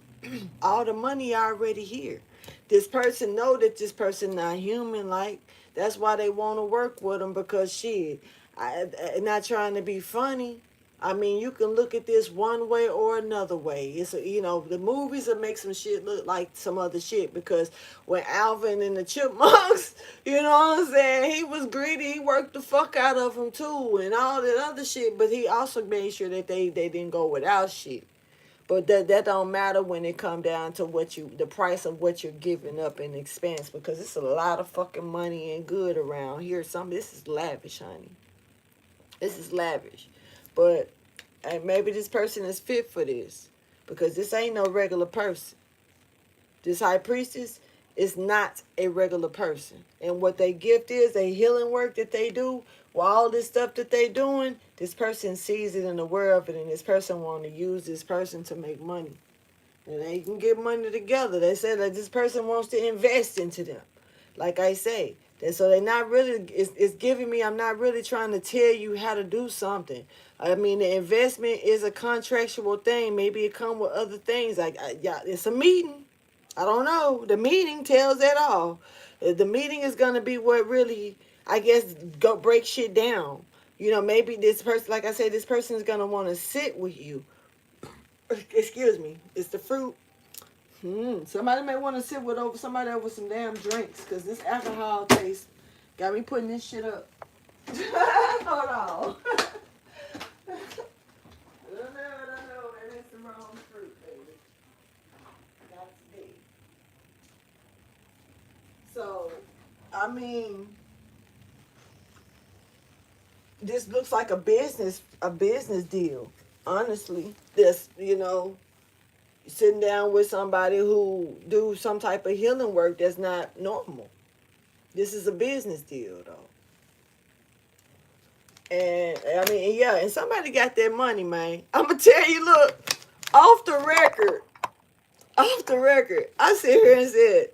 All the money already here. This person know that this person not human. Like that's why they want to work with them because shit. Not trying to be funny. I mean, you can look at this one way or another way. It's a, the movies will make some shit look like some other shit because when Alvin and the Chipmunks, you know what I'm saying, he was greedy. He worked the fuck out of them too and all that other shit. But he also made sure that they didn't go without shit. But that don't matter when it come down to the price of what you're giving up in expense because it's a lot of fucking money and good around here. This is lavish, honey. This is lavish. But and maybe this person is fit for this because this ain't no regular person. This high priestess is not a regular person. And what they gift is, a healing work that they do, with all this stuff that they doing, this person sees it and aware of it, and this person want to use this person to make money. And they can get money together. They say that this person wants to invest into them. Like I say. So they're not really, it's giving me, I'm not really trying to tell you how to do something. I mean, the investment is a contractual thing. Maybe it come with other things. Yeah, it's a meeting. I don't know. The meeting tells it all. The meeting is going to be what really, I guess, go break shit down. Maybe this person, like I said, this person is going to want to sit with you. Excuse me. It's the fruit. Somebody may want to sit with somebody over some damn drinks because this alcohol taste got me putting this shit up. Hold on. I know. That is the wrong fruit, baby. Got to be. So, I mean, this looks like a business deal. Honestly, this, sitting down with somebody who do some type of healing work that's not normal. This is a business deal, though. And, I mean, yeah, and somebody got that money, man. I'm going to tell you, look, off the record, I sit here and said,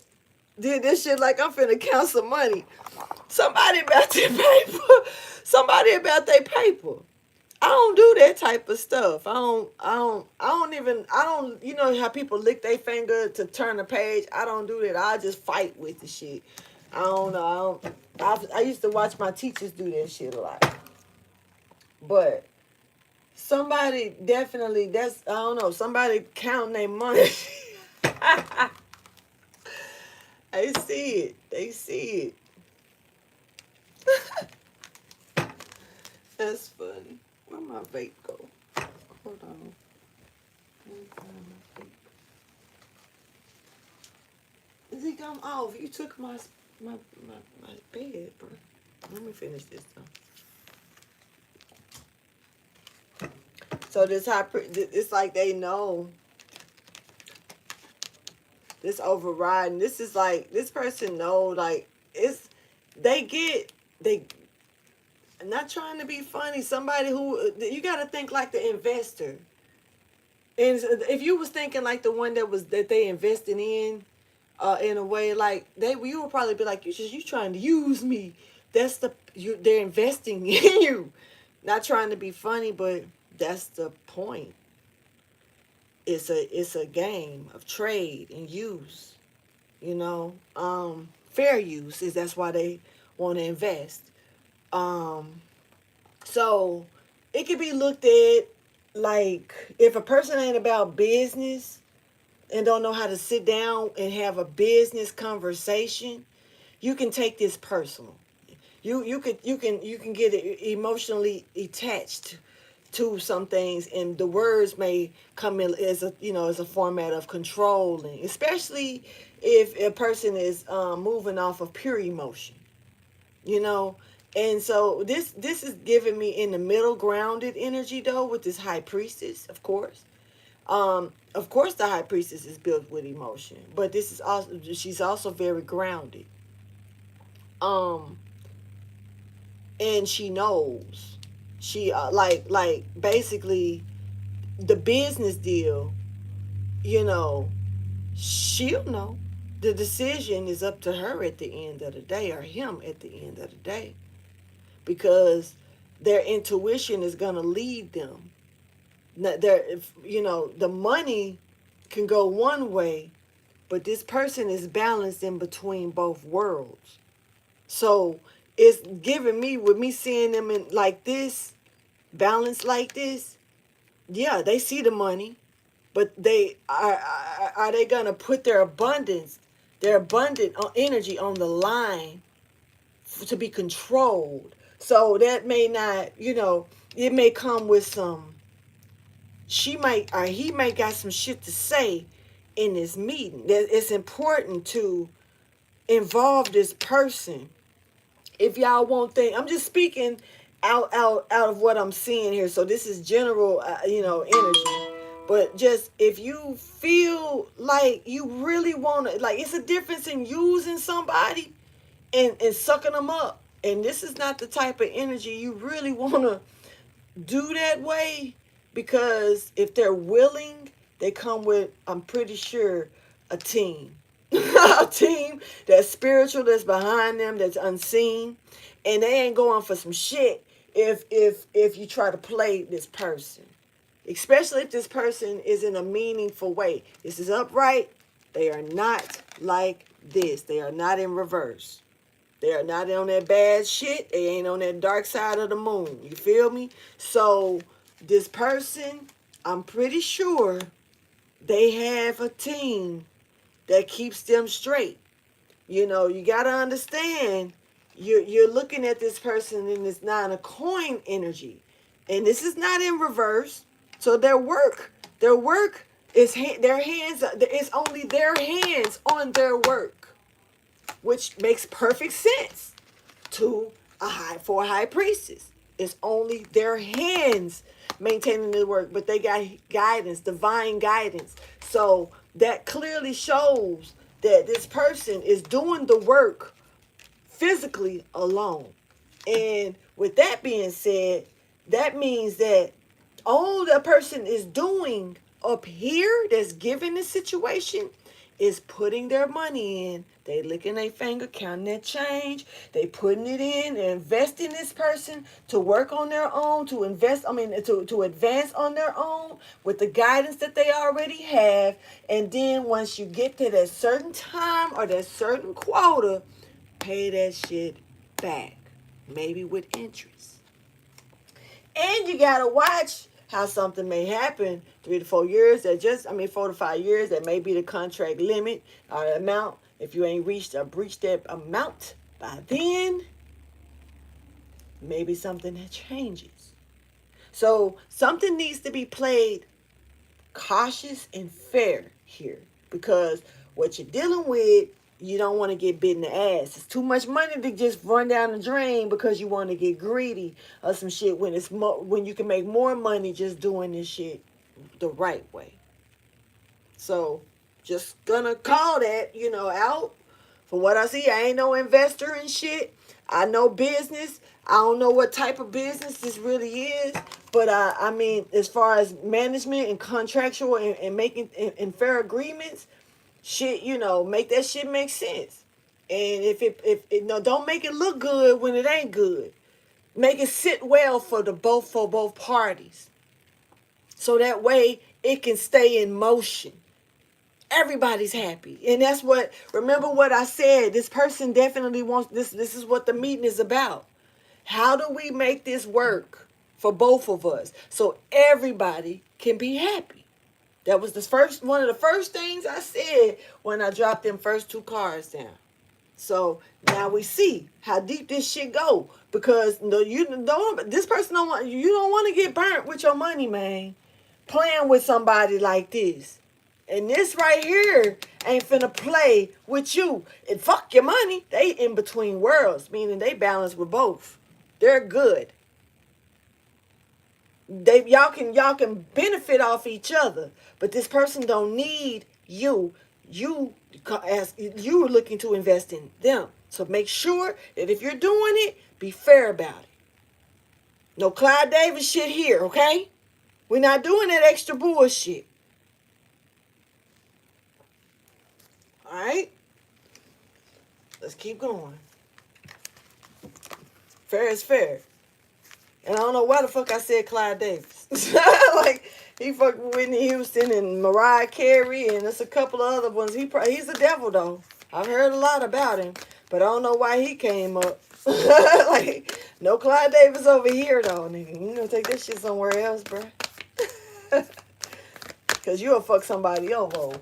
did this shit like I'm finna count some money. Somebody about their paper. I don't do that type of stuff. I don't, you know how people lick their finger to turn a page? I don't do that. I just fight with the shit. I don't know. I used to watch my teachers do that shit a lot. But somebody definitely, I don't know, somebody counting their money. They see it. That's funny. Where my vape go? Hold on. Let me find my vape. Is he gone off? You took my bed, bro. Let me finish this though. So it's like they know this overriding. This is like this person know like they not trying to be funny. Somebody who you got to think like the investor. And if you was thinking like the one that they invested in a way like you would probably be like you trying to use me. That's they're investing in you. Not trying to be funny, but that's the point. It's a game of trade and use. Fair use is that's why they want to invest. So it could be looked at like if a person ain't about business and don't know how to sit down and have a business conversation, you can take this personal. You can get emotionally attached to some things, and the words may come in as a format of controlling, especially if a person is moving off of pure emotion. And so this is giving me in the middle grounded energy though with this high priestess, of course. Of course the high priestess is built with emotion, but she's also very grounded. And she knows. She like basically the business deal, she'll know. The decision is up to her at the end of the day, or him at the end of the day. Because their intuition is going to lead them There, you know, the money can go one way, but this person is balanced in between both worlds. So it's giving me, with me seeing them in like this, balanced like this. Yeah, they see the money, but are they gonna put their abundant energy on the line to be controlled? So that may not, you know, it may come with some. She might or he might got some shit to say in this meeting. That it's important to involve this person. If y'all won't think, I'm just speaking out of what I'm seeing here. So this is general, you know, energy. But just if you feel like you really want to, like, it's a difference in using somebody and sucking them up. And this is not the type of energy you really want to do that way, because if they're willing, they come with, I'm pretty sure, a team. A team that's spiritual, that's behind them, that's unseen, and they ain't going for some shit if you try to play this person, especially if this person is in a meaningful way. This is upright. They are not like this. They are not in reverse. They are not on that bad shit. They ain't on that dark side of the moon. You feel me? So this person, I'm pretty sure they have a team that keeps them straight. You know, you got to understand, you're looking at this person in this nine of coin energy. And this is not in reverse. So their work is their hands, it's only their hands on their work, which makes perfect sense to for a high priestess. It's only their hands maintaining the work, but they got guidance, divine guidance. So that clearly shows that this person is doing the work physically alone. And with that being said, that means that all the person is doing up here that's giving the situation is putting their money in. They licking their finger, counting their change. They putting it in and investing this person to work on their own, to invest, to advance on their own with the guidance that they already have. And then once you get to that certain time or that certain quota, pay that shit back. Maybe with interest. And you gotta watch how something may happen 3 to 4 years, 4 to 5 years, that may be the contract limit or amount. If you ain't reached or breached that amount by then, maybe something that changes. So something needs to be played cautious and fair here, because what you're dealing with, you don't want to get bit in the ass. It's too much money to just run down the drain because you want to get greedy or some shit when you can make more money just doing this shit the right way. So just gonna call that, out. From what I see, I ain't no investor and shit. I know business. I don't know what type of business this really is, but I mean, as far as management and contractual and making and fair agreements, shit, make that shit make sense. And if it no, don't make it look good when it ain't good. Make it sit well for both parties, so that way it can stay in motion. Everybody's happy, and that's what. Remember what I said. This person definitely wants this. This is what the meeting is about. How do we make this work for both of us so everybody can be happy? That was one of the first things I said when I dropped them first 2 cards down. So now we see how deep this shit go, because this person you don't want to get burnt with your money, man. Playing with somebody like this. And this right here ain't finna play with you. And fuck your money. They in between worlds, meaning they balance with both. They're good. Y'all can benefit off each other, but this person don't need you. You are looking to invest in them. So make sure that if you're doing it, be fair about it. No Clyde Davis shit here, okay? We're not doing that extra bullshit. All right? Let's keep going. Fair is fair. And I don't know why the fuck I said Clyde Davis. Like, He fucked with Whitney Houston and Mariah Carey, and there's a couple of other ones. He's a devil though. I've heard a lot about him, but I don't know why he came up. Like, no Clive Davis over here though, nigga. You gonna take this shit somewhere else, bro? Cause you'll fuck somebody over.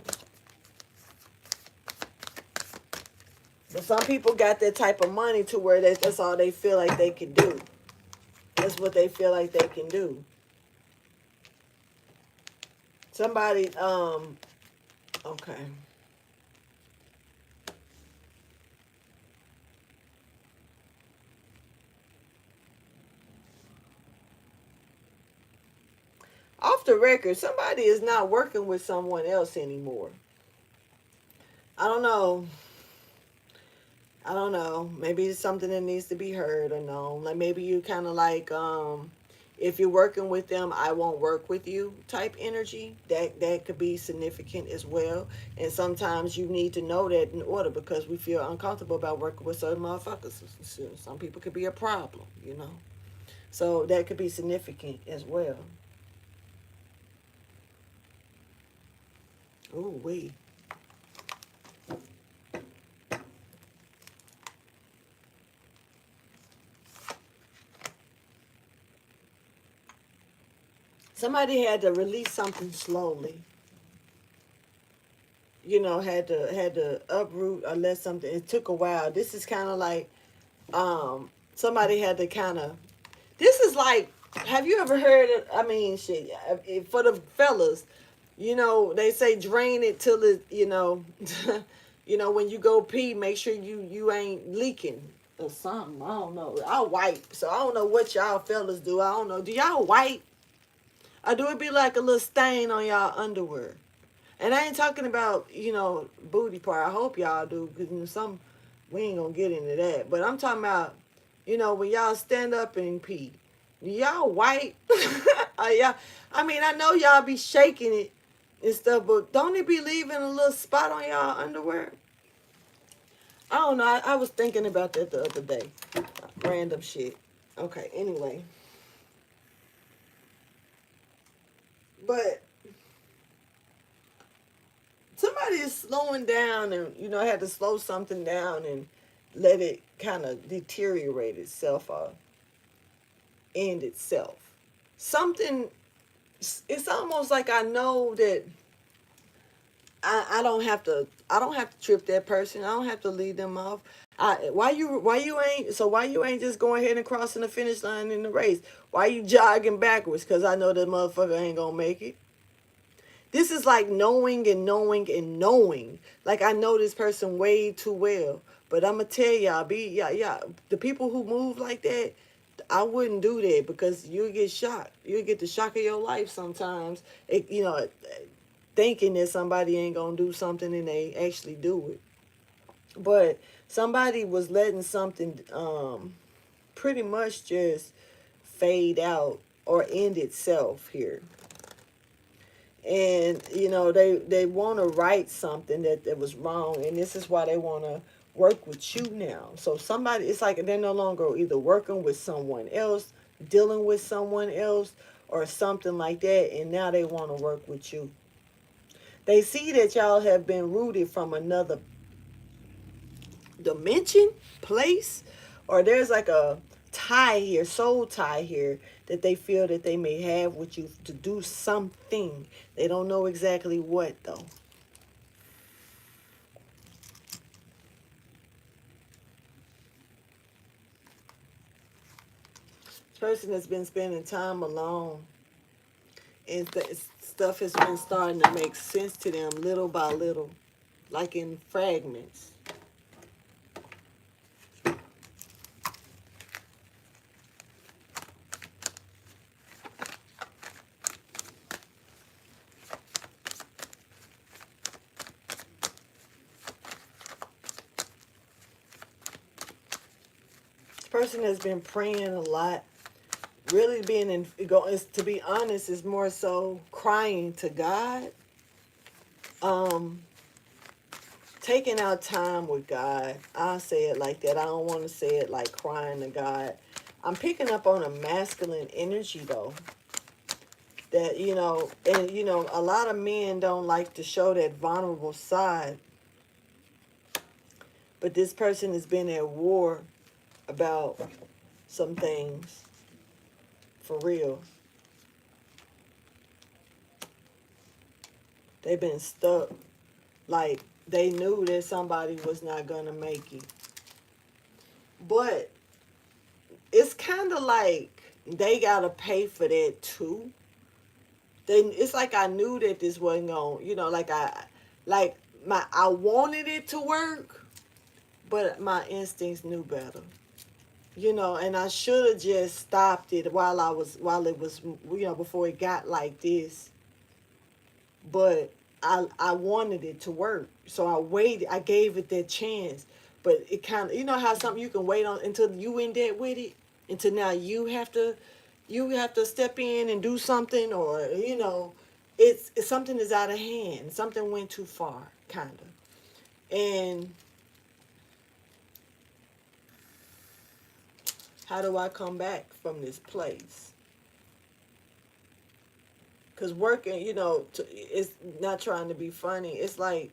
But some people got that type of money to where that's all they feel like they can do. That's what they feel like they can do. Somebody, okay. Off the record, somebody is not working with someone else anymore. I don't know. I don't know. Maybe it's something that needs to be heard or no. Like maybe you kind of like, if you're working with them, I won't work with you type energy. That could be significant as well. And sometimes you need to know that in order because we feel uncomfortable about working with certain motherfuckers. Some people could be a problem, you know. So that could be significant as well. Oh, wait. Somebody had to release something slowly. You know, had to uproot or let something. It took a while. This is kind of like somebody had to kind of. This is like. Have you ever heard it? I mean, shit. For the fellas, you know, they say drain it till it. You know, you know when you go pee, make sure you ain't leaking or something. I don't know. I wipe, so I don't know what y'all fellas do. I don't know. Do y'all wipe? Or do it be like a little stain on y'all underwear? And I ain't talking about, you know, booty part. I hope y'all do, because you know, we ain't gonna get into that. But I'm talking about, you know, when y'all stand up and pee, y'all white. Y'all, I mean, I know y'all be shaking it and stuff, but don't it be leaving a little spot on y'all underwear? I don't know. I was thinking about that the other day. Random shit. Okay, anyway. But somebody is slowing down and, you know, had to slow something down and let it kind of deteriorate itself or end itself. Something, it's almost like I know that I don't have to trip that person. I don't have to lead them off. Why you ain't just going ahead and crossing the finish line in the race? Why you jogging backwards? Because I know that motherfucker ain't gonna make it. This is like knowing and knowing and knowing. Like I know this person way too well. But I'm gonna tell y'all, the people who move like that, I wouldn't do that because you'll get shot. You'll get the shock of your life sometimes. You know, thinking that somebody ain't gonna do something and they actually do it. But somebody was letting something pretty much just fade out or end itself here. And you know they want to write something that was wrong, and this is why they want to work with you now. So somebody, it's like they're no longer either working with someone else, dealing with someone else, or something like that, and now they want to work with you. They see that y'all have been rooted from another dimension, place, or there's like a tie here, soul tie here, that they feel that they may have with you to do something. They don't know exactly what though. This person has been spending time alone, and stuff has been starting to make sense to them little by little, like in fragments. This person has been praying a lot, really being in, to be honest, is more so crying to God, um taking our time with God. I'll say it like that. I don't want to say it like crying to God. I'm picking up on a masculine energy though. That, and, a lot of men don't like to show that vulnerable side. But this person has been at war about some things. For real. They've been stuck. Like, they knew that somebody was not going to make it. But it's kind of like they got to pay for that too. It's like I knew that this wasn't going, I wanted it to work, but my instincts knew better. And I should have just stopped it while it was, before it got like this. But I wanted it to work, so I waited. I gave it that chance, but it kind of, how something you can wait on until you in debt with it, until now you have to step in and do something, or it's something is out of hand. Something went too far, kind of. And how do I come back from this place? Because working, it's not trying to be funny. It's like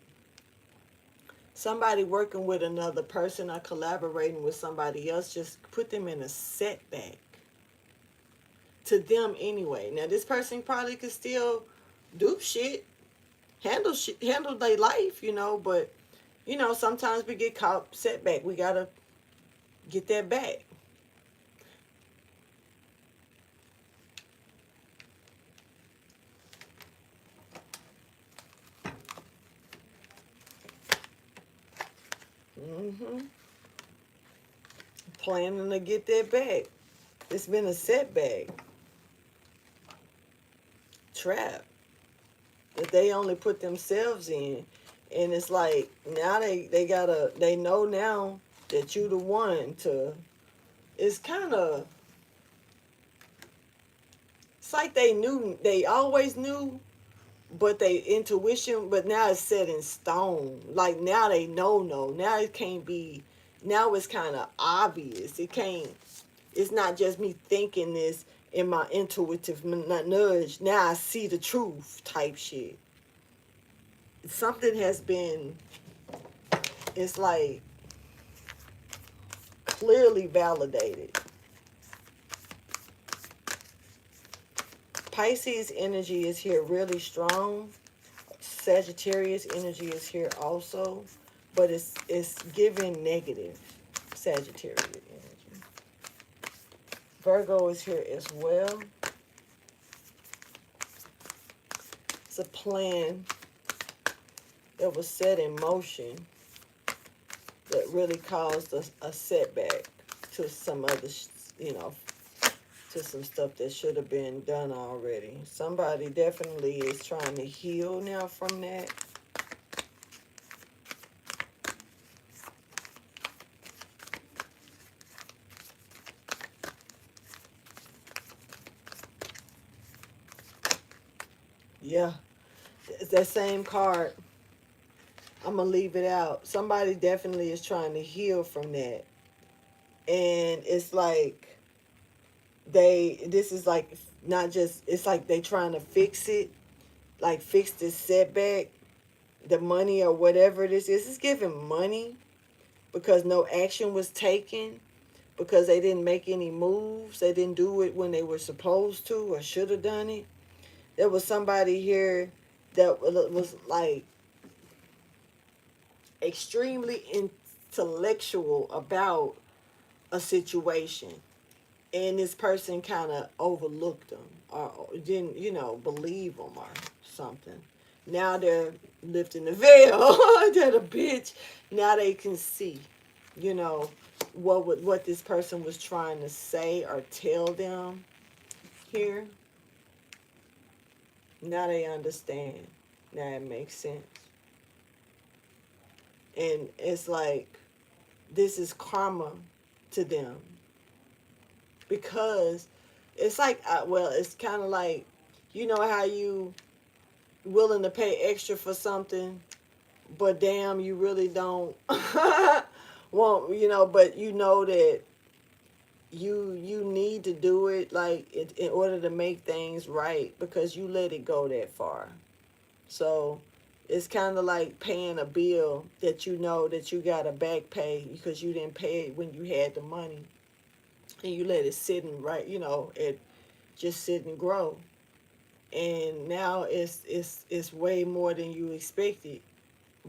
somebody working with another person or collaborating with somebody else just put them in a setback. To them anyway. Now, this person probably could still do shit, handle their life, but, sometimes we get caught setback. We got to get that back. Planning to get that back. It's been a setback. Trap that they only put themselves in. And it's like now they know now that you the one to. It's like they always knew, but they intuition, but now it's set in stone. Like now they know, now it can't be. Now it's kind of obvious. It's not just me thinking this in my intuitive nudge. Now I see the truth type shit. Something has been, it's like clearly validated. Pisces energy is here really strong. Sagittarius energy is here also, but it's giving negative Sagittarius energy. Virgo is here as well. It's a plan that was set in motion that really caused a setback to some other, to some stuff that should have been done already. Somebody definitely is trying to heal now from that. Yeah, it's that same card. I'm going to leave it out. Somebody definitely is trying to heal from that. And it's like this is like not just, it's like they trying to fix it, like fix this setback, the money or whatever this is. It's giving money because no action was taken, because they didn't make any moves. They didn't do it when they were supposed to or should have done it. There was somebody here that was like extremely intellectual about a situation, and this person kind of overlooked them or didn't, believe them or something. Now they're lifting the veil. They're the bitch. Now they can see, what this person was trying to say or tell them here. Now they understand. Now it makes sense. And it's like this is karma to them, because it's like, it's kind of like, how you willing to pay extra for something, but damn, you really don't want, but that you need to do it like in order to make things right because you let it go that far. So it's kind of like paying a bill that you know that you got to back pay because you didn't pay it when you had the money, and you let it sit and right, it just sit and grow. And now it's way more than you expected.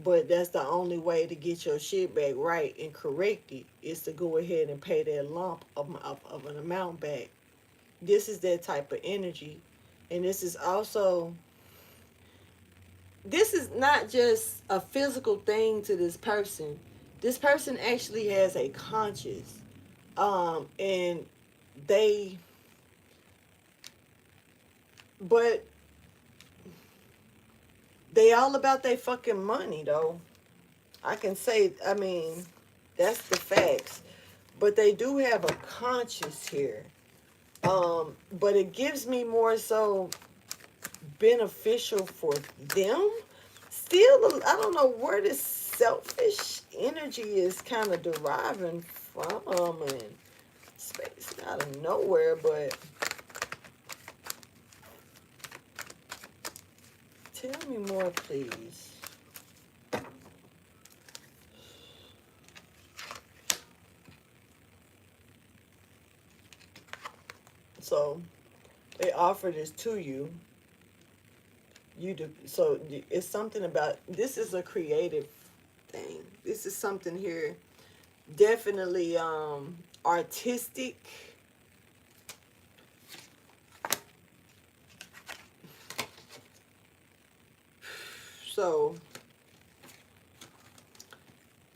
But that's the only way to get your shit back right and correct it is to go ahead and pay that lump of an amount back. This is that type of energy. And this is not just a physical thing to this person. This person actually has a conscience. And they, but they all about their fucking money though. I can say, I mean, that's the facts. But they do have a conscience here. But it gives me more so beneficial for them. Still, I don't know where this selfish energy is kind of deriving from and space out of nowhere, but tell me more, please. So they offer this to you. You do, so it's something about this is a creative thing. This is something here definitely artistic. So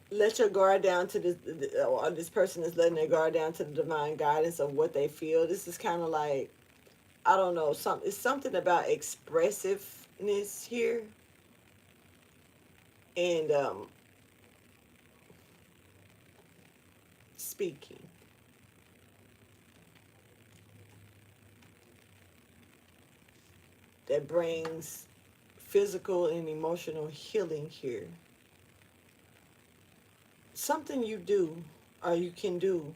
let your guard down to this, or this person is letting their guard down to the divine guidance of what they feel. This is kind of like, I don't know, it's something about expressiveness here. And speaking. That brings physical and emotional healing here. Something you do or you can do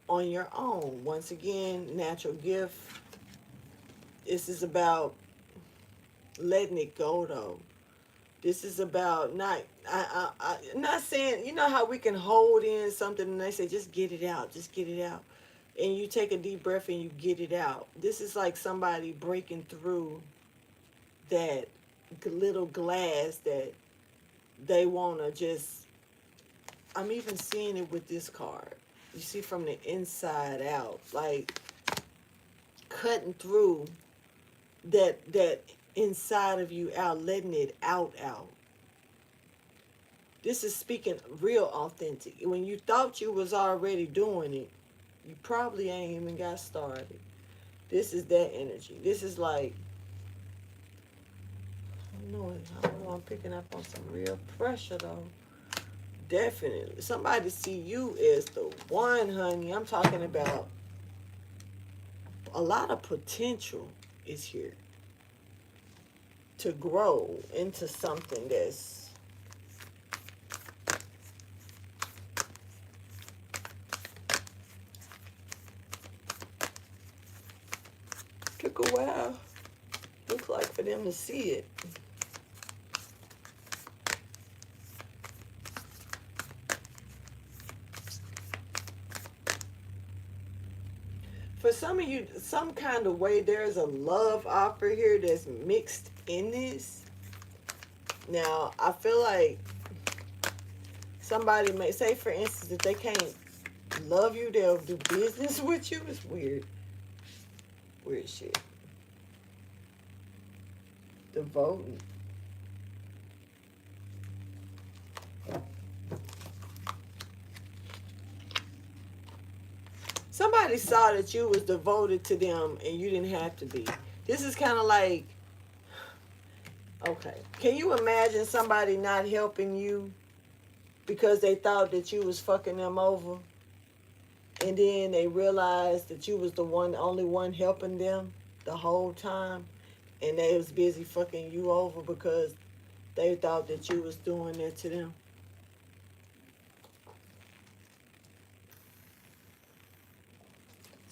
on your own. Once again, natural gift. This is about letting it go though. This is about not saying, you know how we can hold in something and they say just get it out, just get it out. And you take a deep breath and you get it out. This is like somebody breaking through that little glass that they want to just, I'm even seeing it with this card. You see from the inside out, like cutting through that inside of you out, letting it out. This is speaking real authentic. When you thought you was already doing it, you probably ain't even got started. This is that energy. This is like, I don't know, I'm picking up on some real pressure though. Definitely. Somebody see you as the one, honey. I'm talking about a lot of potential is here to grow into something that's took a while. Looks like for them to see it. For some of you, some kind of way, there's a love offer here that's mixed in this. Now, I feel like somebody may say, for instance, if they can't love you, they'll do business with you. It's weird. Weird shit. Devoting. Somebody saw that you was devoted to them and you didn't have to be. This is kind of like, okay, can you imagine somebody not helping you because they thought that you was fucking them over, and then they realized that you was the only one helping them the whole time, and they was busy fucking you over because they thought that you was doing that to them?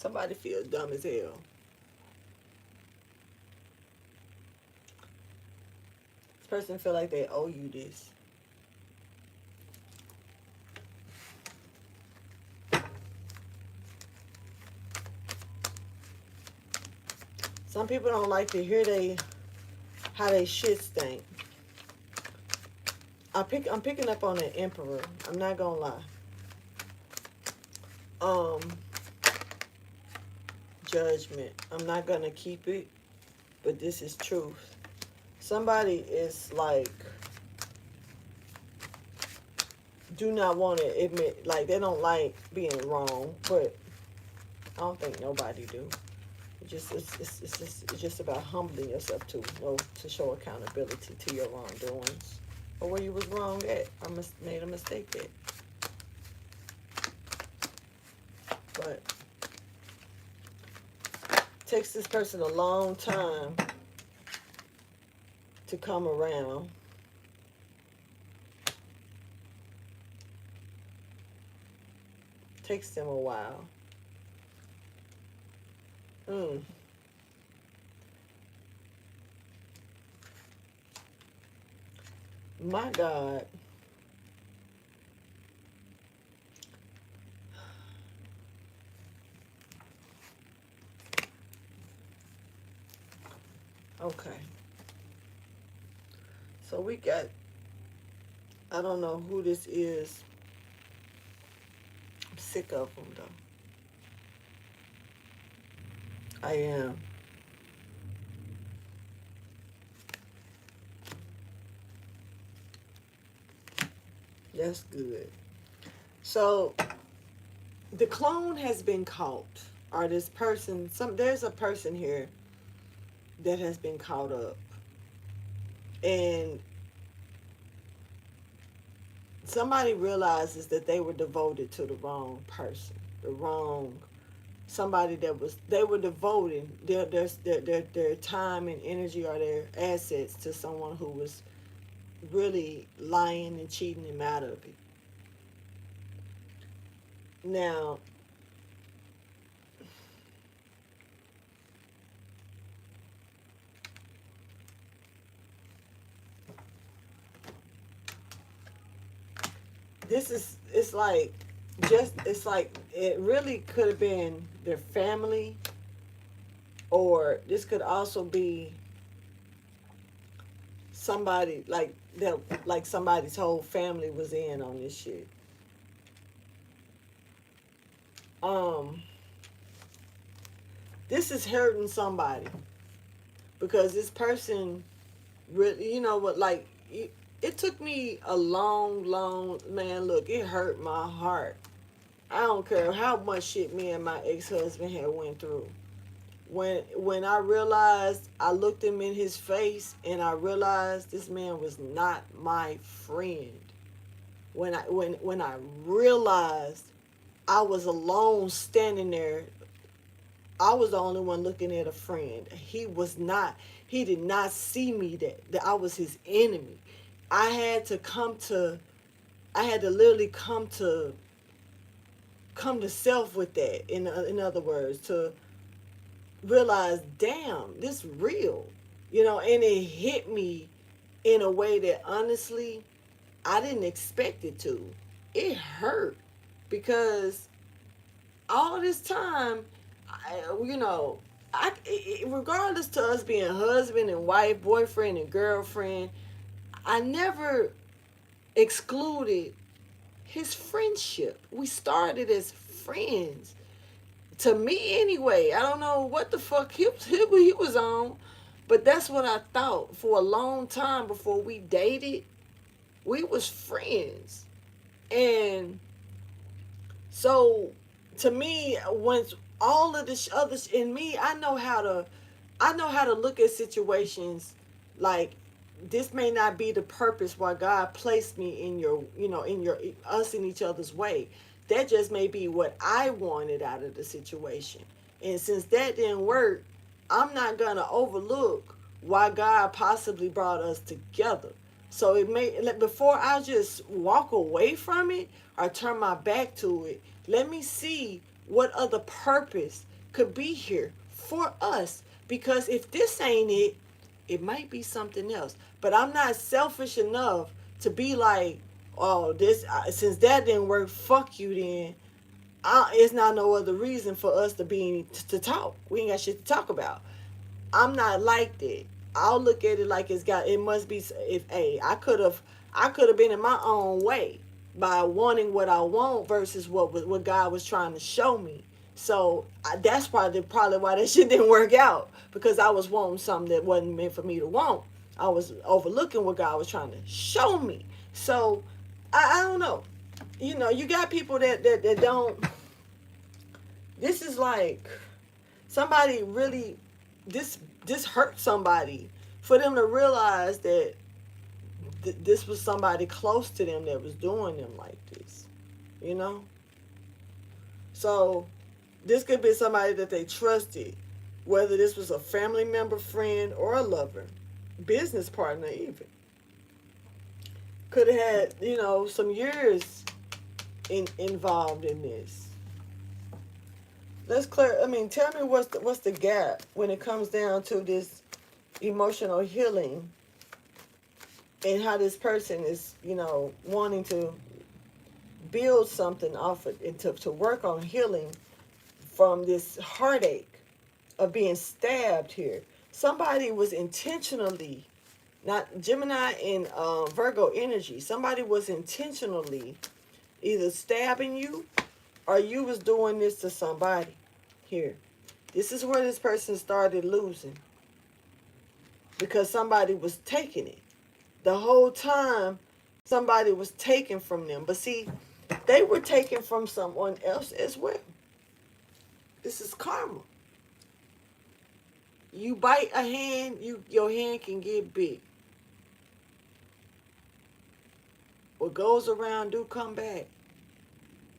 Somebody feels dumb as hell. This person feel like they owe you this. Some people don't like to hear how they shit stink. I'm picking up on the Emperor. I'm not gonna lie. Judgment. I'm not gonna keep it, but this is truth. Somebody is like, do not want to admit, like they don't like being wrong, but I don't think nobody do. It's just about humbling yourself to show accountability to your wrongdoings or where you was wrong at. Made a mistake at. But it takes this person a long time to come around. Takes them a while. My God. Okay. So we got, I don't know who this is. I'm sick of them, though. I am. That's good. So the clone has been caught. Or this person, there's a person here that has been caught up. And somebody realizes that they were devoted to the wrong person. Somebody they were devoting their time and energy or their assets to someone who was really lying and cheating them out of it. Now, it's like it really could have been their family, or this could also be somebody like somebody's whole family was in on this shit. This is hurting somebody because this person really, you know what, like it took me a long man, look, it hurt my heart. I don't care how much shit me and my ex-husband had went through. When I realized, I looked him in his face and I realized this man was not my friend. When I realized I was alone standing there, I was the only one looking at a friend. He did not see me that I was his enemy. I had to literally come to self with that. In other words, to realize, damn, this real, and it hit me in a way that honestly I didn't expect it to. It hurt because all this time, regardless to us being husband and wife, boyfriend and girlfriend, I never excluded his friendship. We started as friends. To me, anyway. I don't know what the fuck he was on, but that's what I thought. For a long time before we dated, we was friends. And so, to me, once all of this other in me, I know how to look at situations like, this may not be the purpose why God placed me in us in each other's way. That just may be what I wanted out of the situation. And since that didn't work, I'm not going to overlook why God possibly brought us together. So before I just walk away from it or turn my back to it, let me see what other purpose could be here for us. Because if this ain't it, it might be something else. But I'm not selfish enough to be like, oh, this since that didn't work, fuck you then. It's not no other reason for us to talk. We ain't got shit to talk about. I'm not like that. I'll look at it like it must be. If hey, I could have been in my own way by wanting what I want versus what God was trying to show me. So that's probably why that shit didn't work out, because I was wanting something that wasn't meant for me to want. I was overlooking what God was trying to show me. So I don't know. You got people that don't. This is like somebody really this hurt somebody for them to realize that this was somebody close to them that was doing them like this, you know. So this could be somebody that they trusted, whether this was a family member, friend, or a lover, business partner even. Could have had, some years involved in this. Let's clear. Tell me what's the gap when it comes down to this emotional healing, and how this person is, wanting to build something off it and to work on healing from this heartache of being stabbed here. Somebody was intentionally, not Gemini and Virgo energy, somebody was intentionally either stabbing you or you was doing this to somebody here. This is where this person started losing, because somebody was taking it. The whole time, somebody was taken from them. But see, they were taken from someone else as well. This is karma. You bite a hand, your hand can get big. What goes around do come back.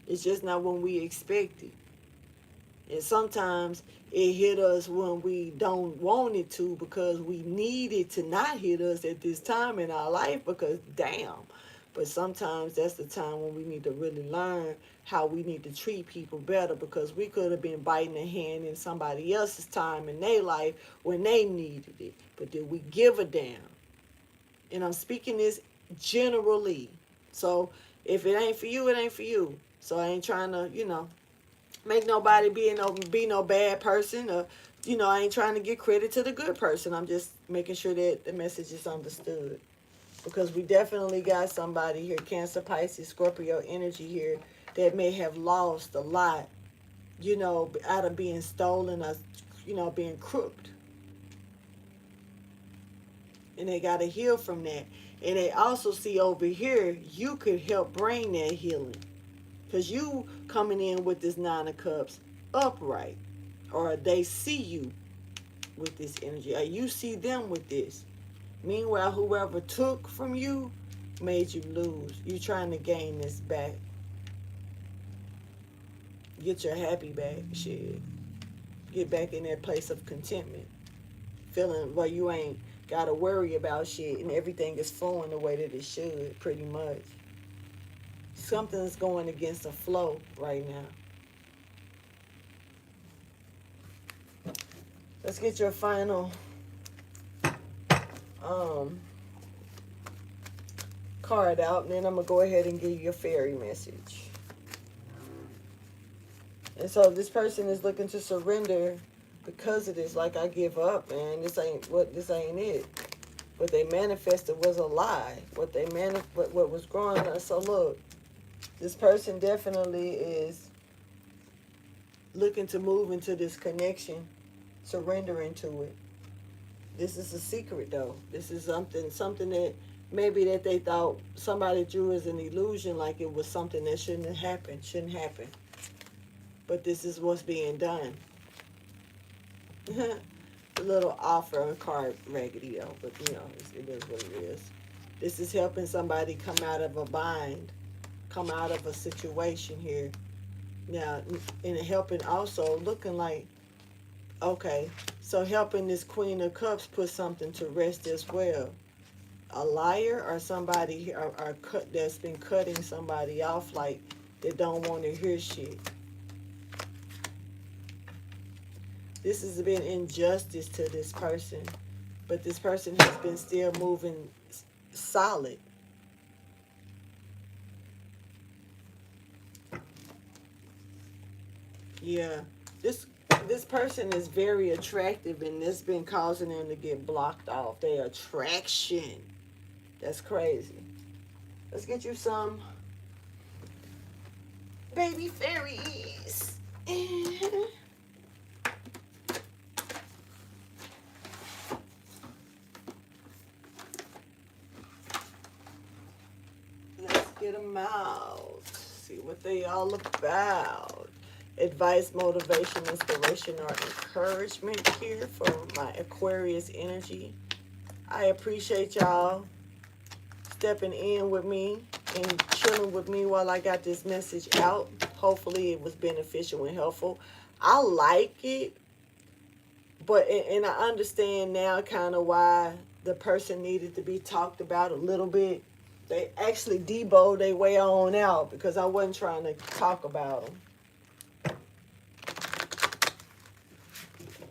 It's just not when we expect it. And sometimes it hit us when we don't want it to, because we need it to not hit us at this time in our life, because damn. But sometimes that's the time when we need to really learn how we need to treat people better, because we could have been biting a hand in somebody else's time in their life when they needed it. But did we give a damn? And I'm speaking this generally. So if it ain't for you, it ain't for you. So I ain't trying to, make nobody be no bad person, or I ain't trying to give credit to the good person. I'm just making sure that the message is understood, because we definitely got somebody here, Cancer, Pisces, Scorpio energy here, that may have lost a lot, out of being stolen or being crooked, and they got to heal from that. And they also see over here, you could help bring that healing. Because you coming in with this Nine of Cups upright. Or they see you with this energy. Or you see them with this. Meanwhile, whoever took from you made you lose. You trying to gain this back. Get your happy back. Shit. Get back in that place of contentment. Feeling where you ain't got to worry about shit and everything is flowing the way that it should, pretty much. Something's going against the flow right now. Let's get your final card out, and then I'm going to go ahead and give you a fairy message. And so this person is looking to surrender because of this. Like, I give up, man. This ain't it. What they manifested was a lie. What was growing on. So look, this person definitely is looking to move into this connection, surrendering to it. This is a secret, though. This is something that maybe that they thought somebody drew as an illusion, like it was something that shouldn't happen. But this is what's being done. A little offer on card raggedy, though, but it is what it is. This is helping somebody come out of a bind, come out of a situation here. Now, and helping also looking like, okay, so helping this Queen of Cups put something to rest as well. A liar or somebody that's been cutting somebody off, like they don't want to hear shit. This has been injustice to this person, but this person has been still moving solid. Yeah, this this person is very attractive, and this been causing them to get blocked off. Their attraction. That's crazy. Let's get you some baby fairies. Let's get them out. See what they all about. Advice, motivation, inspiration, or encouragement here for my Aquarius energy. I appreciate y'all stepping in with me and chilling with me while I got this message out. Hopefully it was beneficial and helpful. I like it, but and I understand now kind of why the person needed to be talked about a little bit. They actually deboed their way on out because I wasn't trying to talk about them.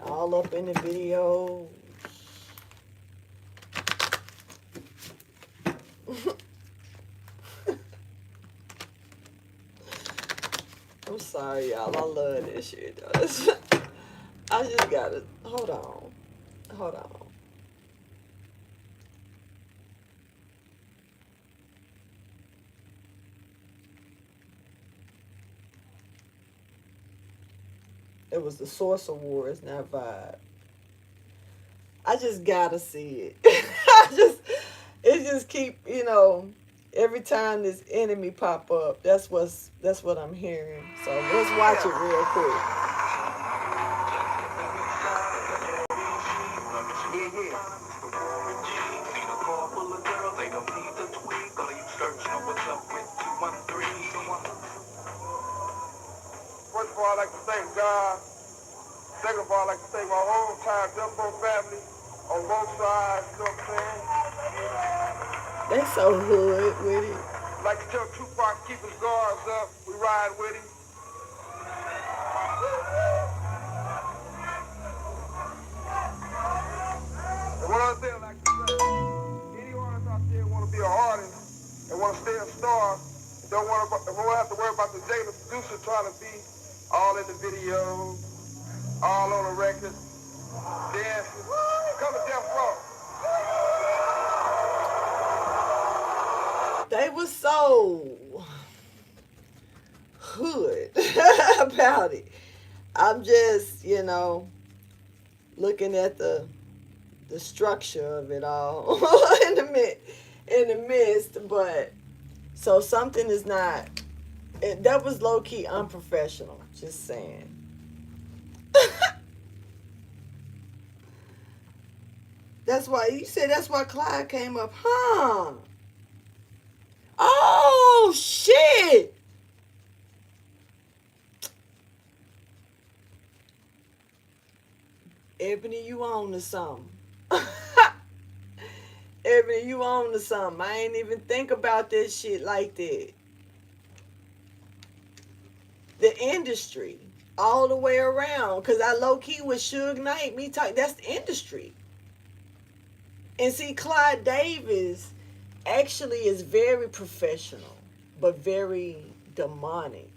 All up in the video. I'm sorry, y'all. I love this shit. I just gotta hold on. Hold on. It was the Source Awards, not Vibe. I just gotta see it. It just keep, every time this enemy pop up, that's what I'm hearing. So let's watch it real quick. First of all, I'd like to thank God. Second of all, I'd like to thank my whole entire Jumbo family on both sides, you know what I'm saying? They so hood with it. I'd like to tell Tupac, keep his guards up. We ride with him. And one other thing I'd like to say, any artist out there want to be an artist and want to stay a star, don't have to worry about the jailer producer trying to be all in the video, all on the record, dancing. Come to Death Row. They was so hood about it. I'm just, looking at the structure of it all in the midst, but so something is not. That was low key unprofessional. Just saying. That's why you said that's why Clyde came up, huh? Oh shit! Ebony, you on to something. Ebony, you on to something. I ain't even think about this shit like that. The industry, all the way around. Because I low-key with Suge Knight, that's the industry. And see, Clyde Davis actually is very professional, but very demonic.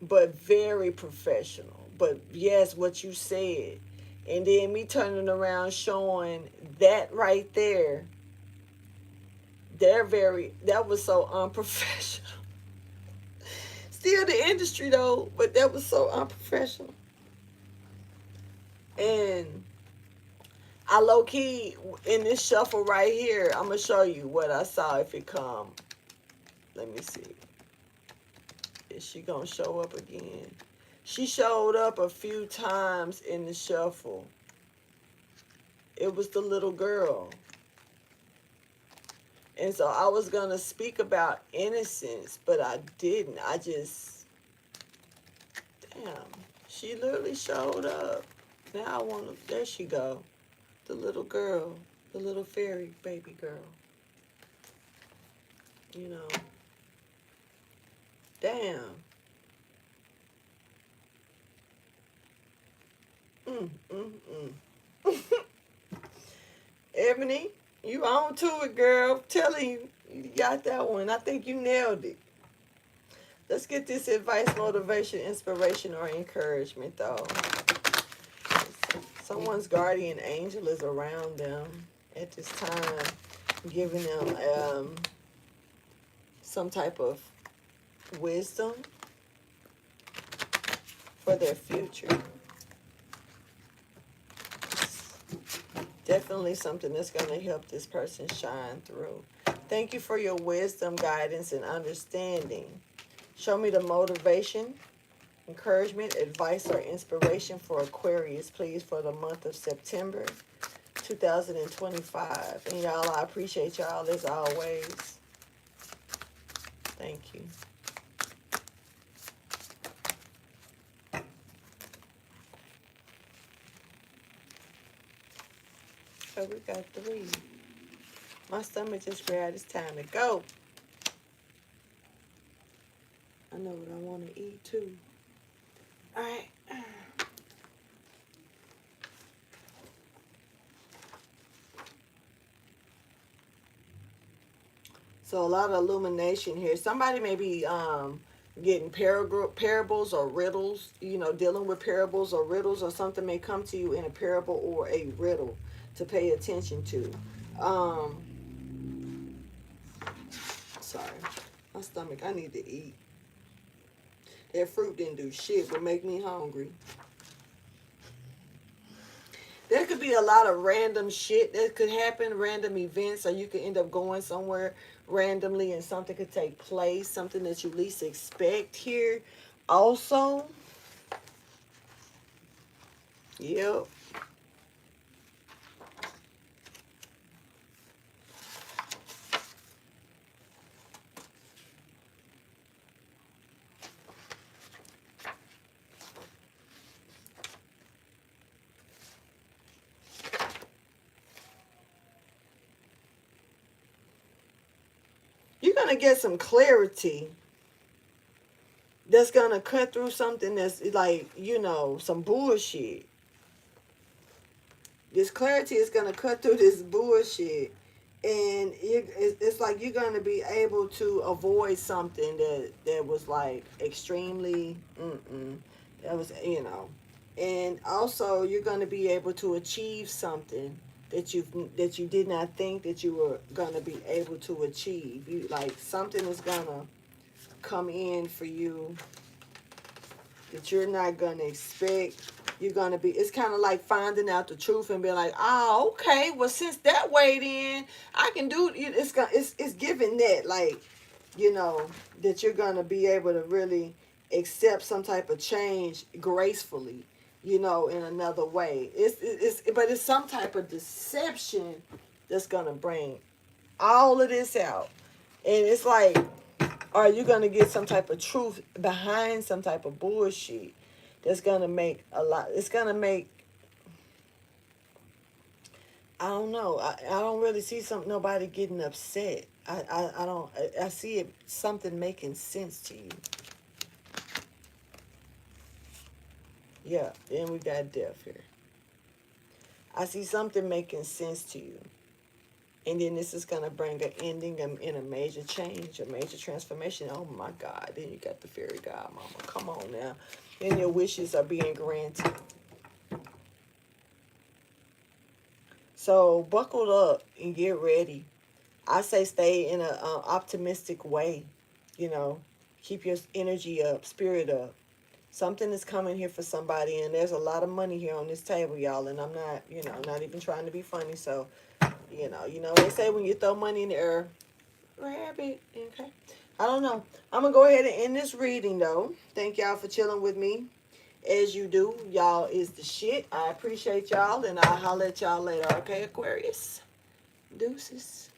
But very professional. But yes, what you said. And then me turning around showing that right there. That was so unprofessional. Still the industry though, but that was so unprofessional. And I low key in this shuffle right here, I'm gonna show you what I saw if it come. Let me see. Is she gonna show up again? She showed up a few times in the shuffle. It was the little girl. And so I was gonna speak about innocence, but I didn't. Damn, she literally showed up. Now there she go. The little girl, the little fairy baby girl. Damn. Ebony, you on to it, girl. I'm telling you, you got that one. I think you nailed it. Let's get this advice, motivation, inspiration, or encouragement, though. Someone's guardian angel is around them at this time, giving them some type of wisdom for their future. Definitely something that's going to help this person shine through. Thank you for your wisdom, guidance, and understanding. Show me the motivation, encouragement, advice, or inspiration for Aquarius, please, for the month of September 2025. And y'all, I appreciate y'all as always. Thank you. So we got 3. My stomach just growled. It's time to go. I know what I want to eat too. All right. So a lot of illumination here. Somebody may be getting parables or riddles, dealing with parables or riddles, or something may come to you in a parable or a riddle to pay attention to. Sorry, my stomach, I need to eat. That fruit didn't do shit but make me hungry. There could be a lot of random shit that could happen, random events, or you could end up going somewhere randomly and something could take place, something that you least expect here. Also, yep. You're going to get some clarity that's going to cut through something that's like, some bullshit. This clarity is going to cut through this bullshit. And it's like you're going to be able to avoid something that was like extremely, that was, And also you're going to be able to achieve something that you did not think that you were going to be able to achieve. You like something is going to come in for you that you're not going to expect. You're going to be, it's kind of like finding out the truth and being like, oh, okay, well, since that way, then I can do it. It's giving that, like, that you're going to be able to really accept some type of change gracefully, in another way. But it's some type of deception that's going to bring all of this out. And it's like, are you going to get some type of truth behind some type of bullshit that's going to make a lot, it's going to make, I don't know, I don't really see nobody getting upset. I see it, something making sense to you. Yeah, then we got death here. I see something making sense to you. And then this is going to bring an ending in a major change, a major transformation. Oh, my God. Then you got the fairy godmama. Come on now. And your wishes are being granted. So buckle up and get ready. I say stay in an optimistic way. Keep your energy up, spirit up. Something is coming here for somebody, and there's a lot of money here on this table, y'all. And I'm not, not even trying to be funny. So, they say when you throw money in the air, grab it. Okay. I don't know. I'm going to go ahead and end this reading, though. Thank y'all for chilling with me. As you do, y'all is the shit. I appreciate y'all, and I'll holler at y'all later. Okay, Aquarius? Deuces.